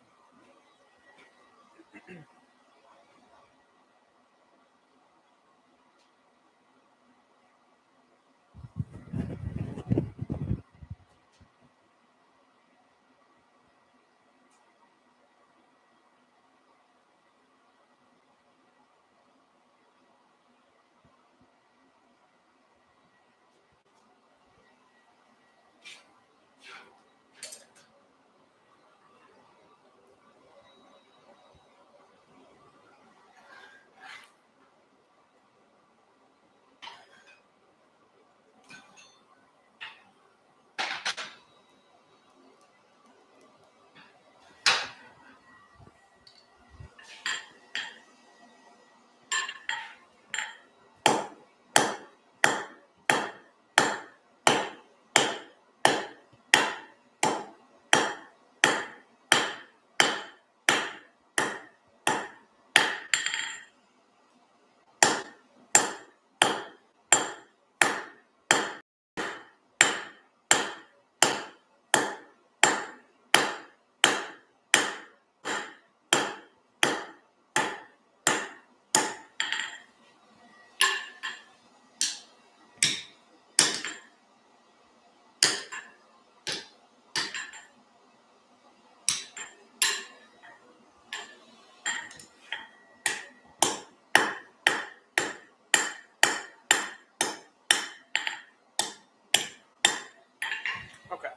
Okay.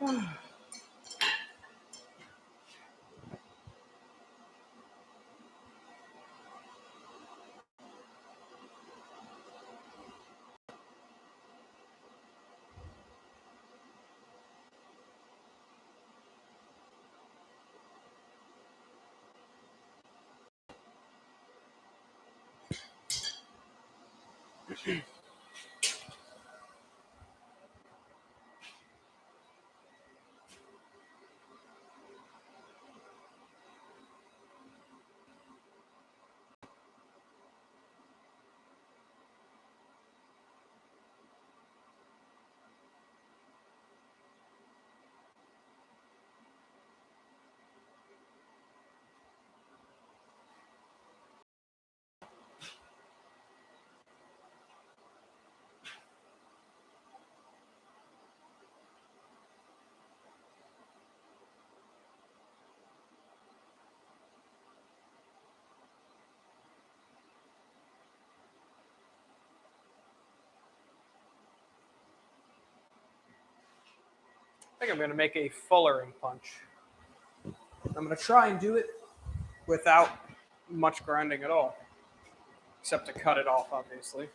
I think I'm going to make a fullering punch. I'm going to try and do it without much grinding at all, except to cut it off, obviously.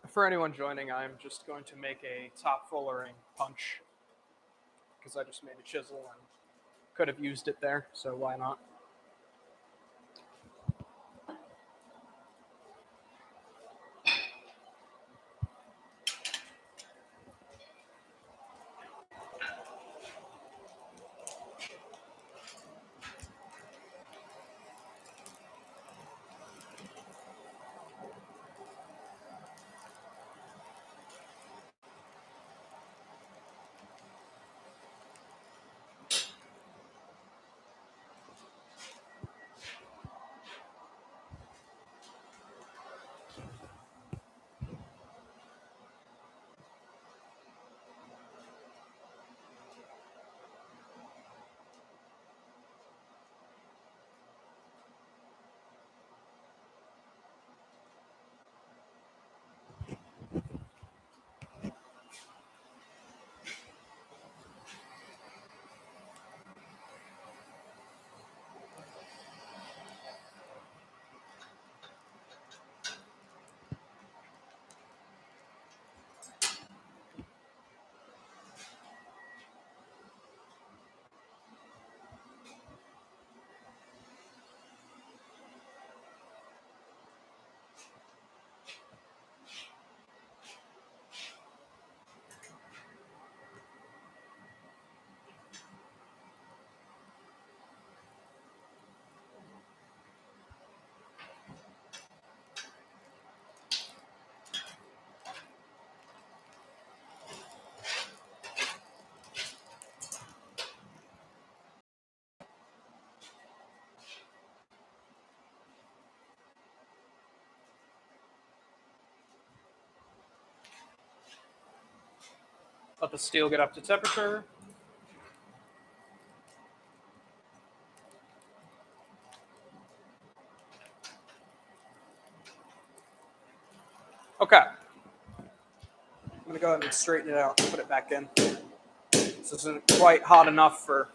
For anyone joining, I'm just going to make a top fullering punch because I just made a chisel and could have used it there, so why not? Let the steel get up to temperature. Okay. I'm going to go ahead and straighten it out and put it back in. This isn't quite hot enough for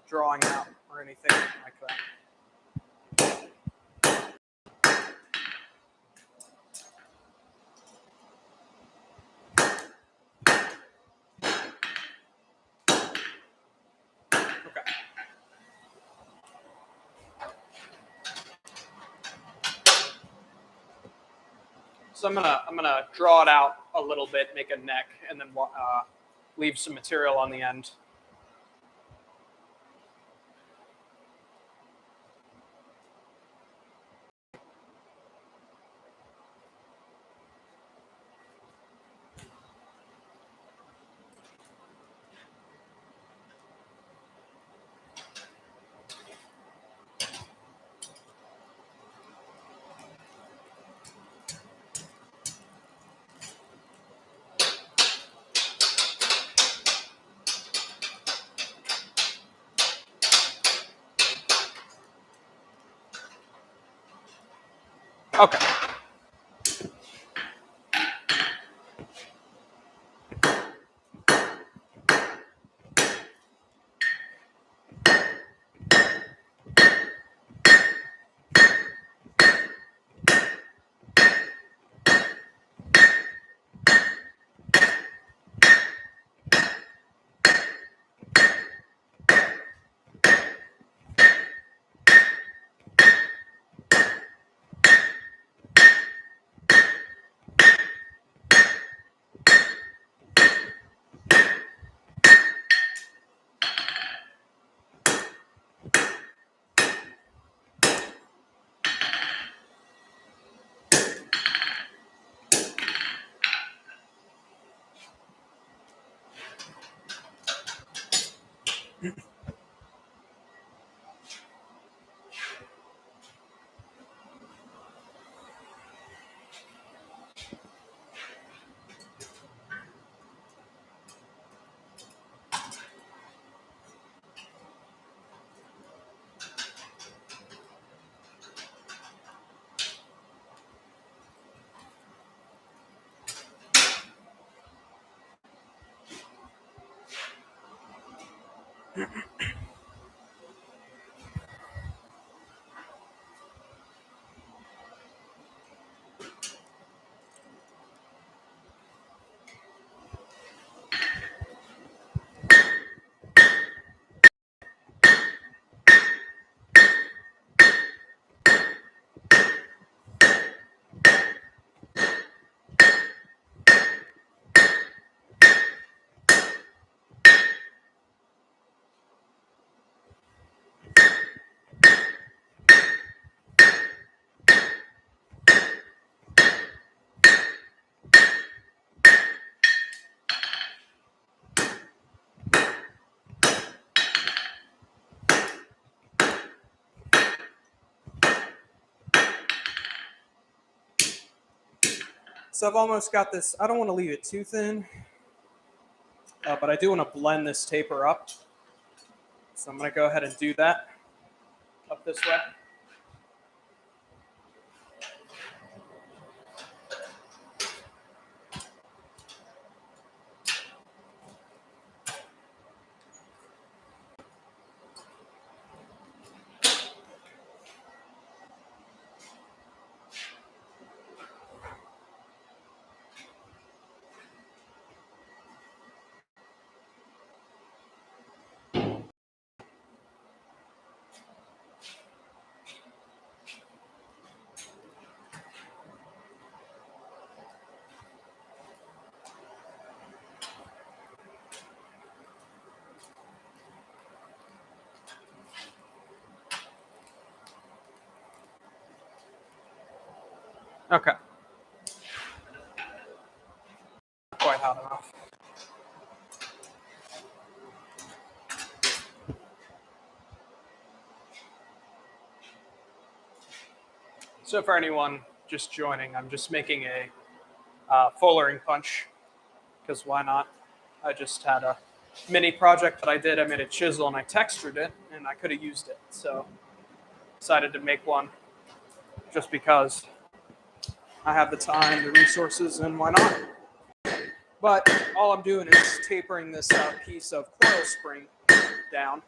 drawing out or anything like that. Okay. So I'm gonna draw it out a little bit, make a neck, and then leave some material on the end. Okay. So I've almost got this. I don't want to leave it too thin, but I do want to blend this taper up. So I'm going to go ahead and do that up this way. Okay. Not quite hot enough. So for anyone just joining, I'm just making a fullering punch, because why not? I just had a mini project that I did. I made a chisel and I textured it, and I could have used it. So decided to make one just because I have the time, the resources, and why not? But all I'm doing is tapering this piece of coil spring down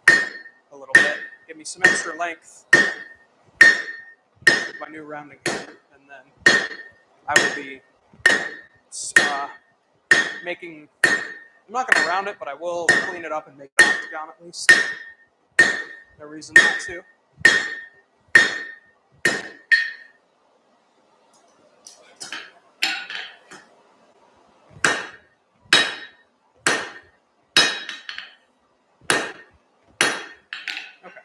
a little bit, give me some extra length with my new rounding head, and then I will be making. I'm not going to round it, but I will clean it up and make an octagon at least. No reason not to. Okay.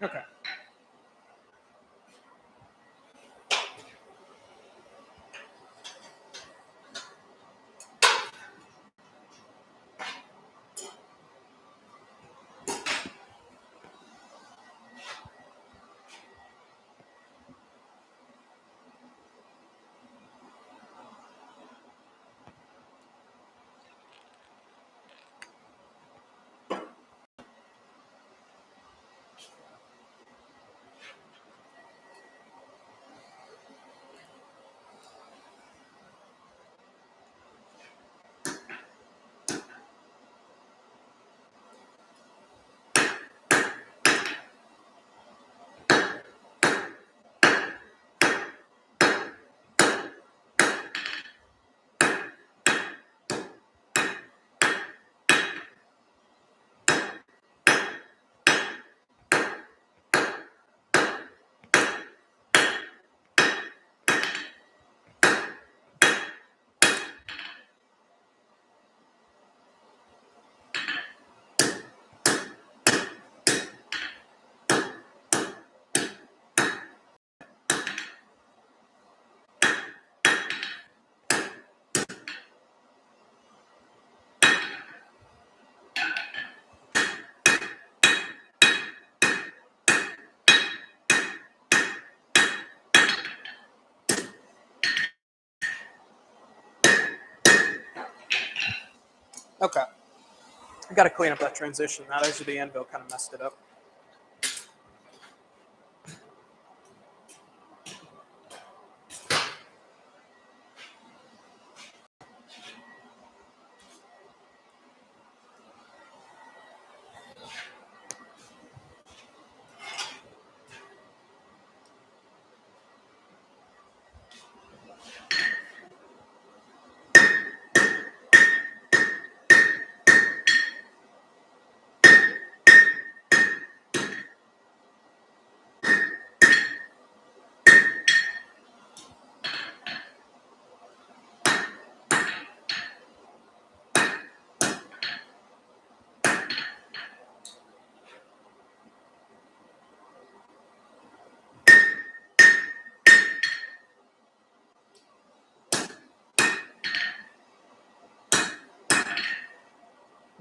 Okay. Okay. I got to clean up that transition. That edge of the anvil kind of messed it up.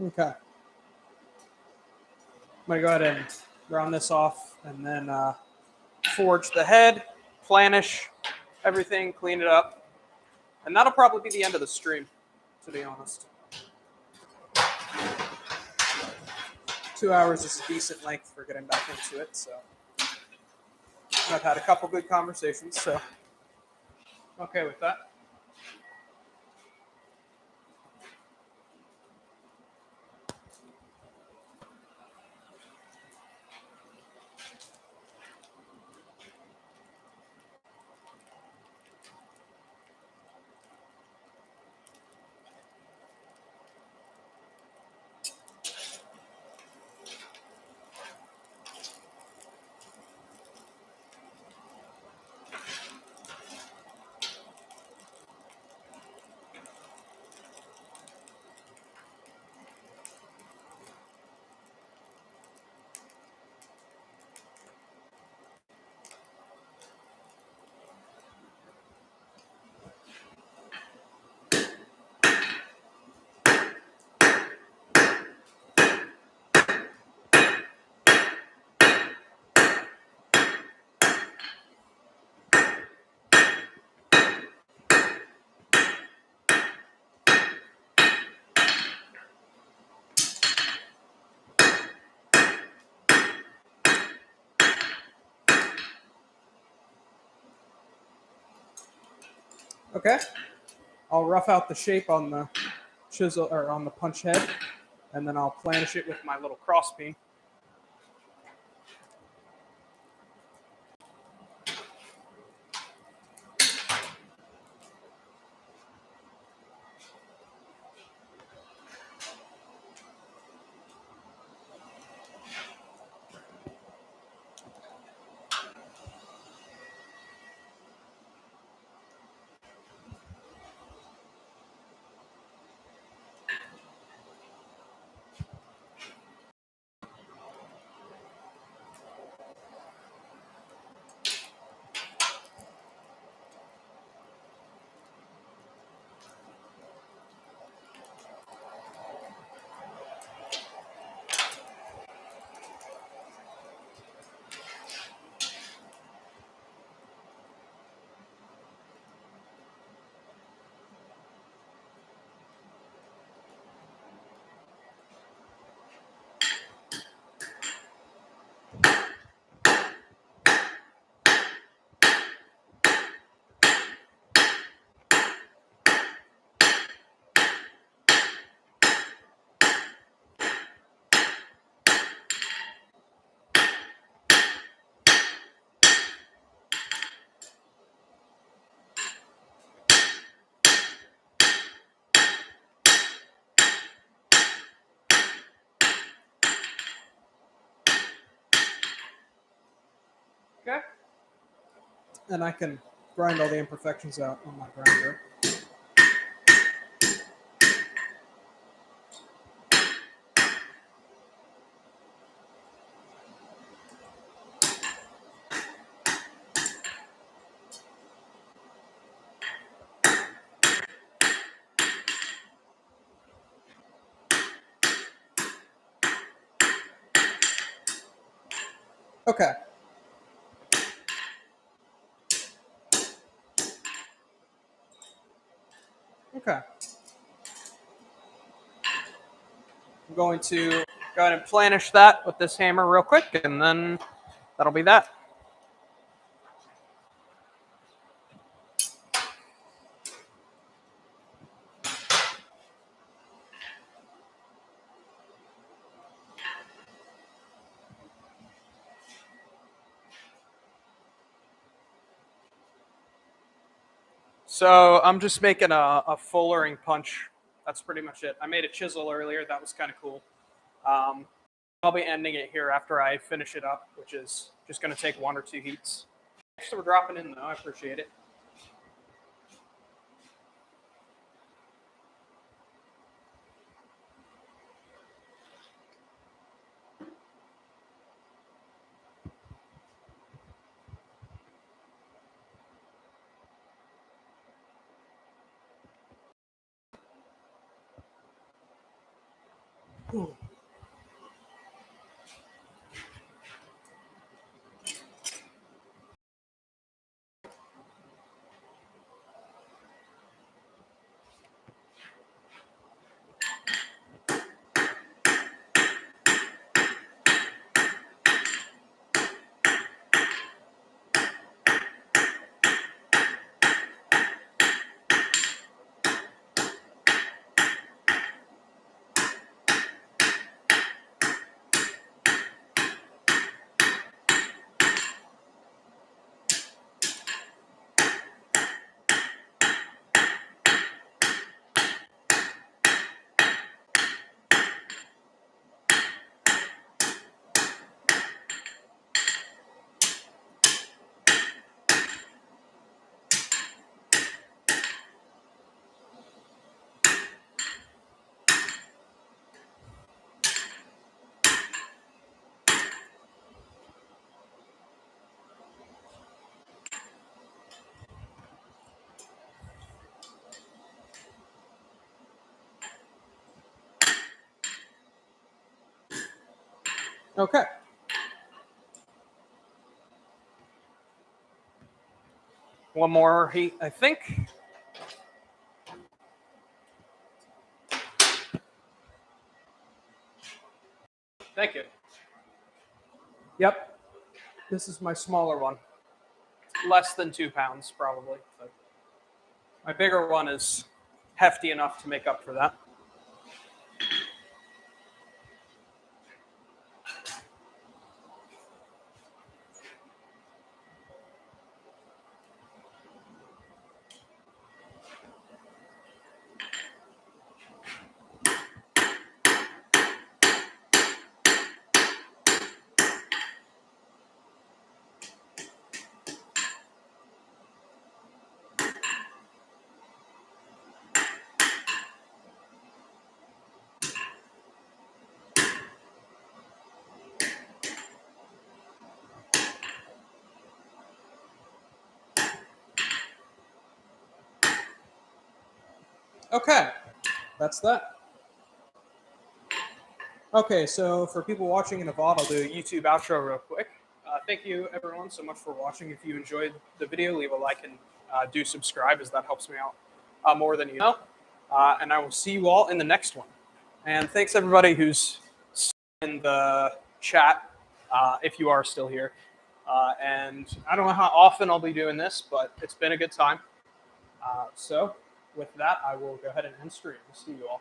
Okay. I'm going to go ahead and round this off and then forge the head, planish everything, clean it up. And that'll probably be the end of the stream, to be honest. 2 hours is a decent length for getting back into it, so I've had a couple good conversations, so okay with that. Okay. I'll rough out the shape on the chisel or on the punch head, and then I'll planish it with my little cross beam. Okay. And I can grind all the imperfections out on my grinder. Okay. Okay. I'm going to go ahead and planish that with this hammer real quick, and then that'll be that. So I'm just making a fullering punch. That's pretty much it. I made a chisel earlier. That was kind of cool. I'll be ending it here after I finish it up, which is just going to take 1 or 2 heats. Thanks for dropping in, though. I appreciate it. Okay. One more heat, I think. Thank you. Yep. This is my smaller one. Less than 2 pounds, probably. But my bigger one is hefty enough to make up for that. Okay, that's that. Okay, so for people watching in the VOD, I'll do a YouTube outro real quick. Thank you, everyone, so much for watching. If you enjoyed the video, leave a like and do subscribe, as that helps me out more than you know. And I will see you all in the next one. And thanks, everybody who's in the chat, if you are still here. And I don't know how often I'll be doing this, but it's been a good time. So with that, I will go ahead and end stream. See you all.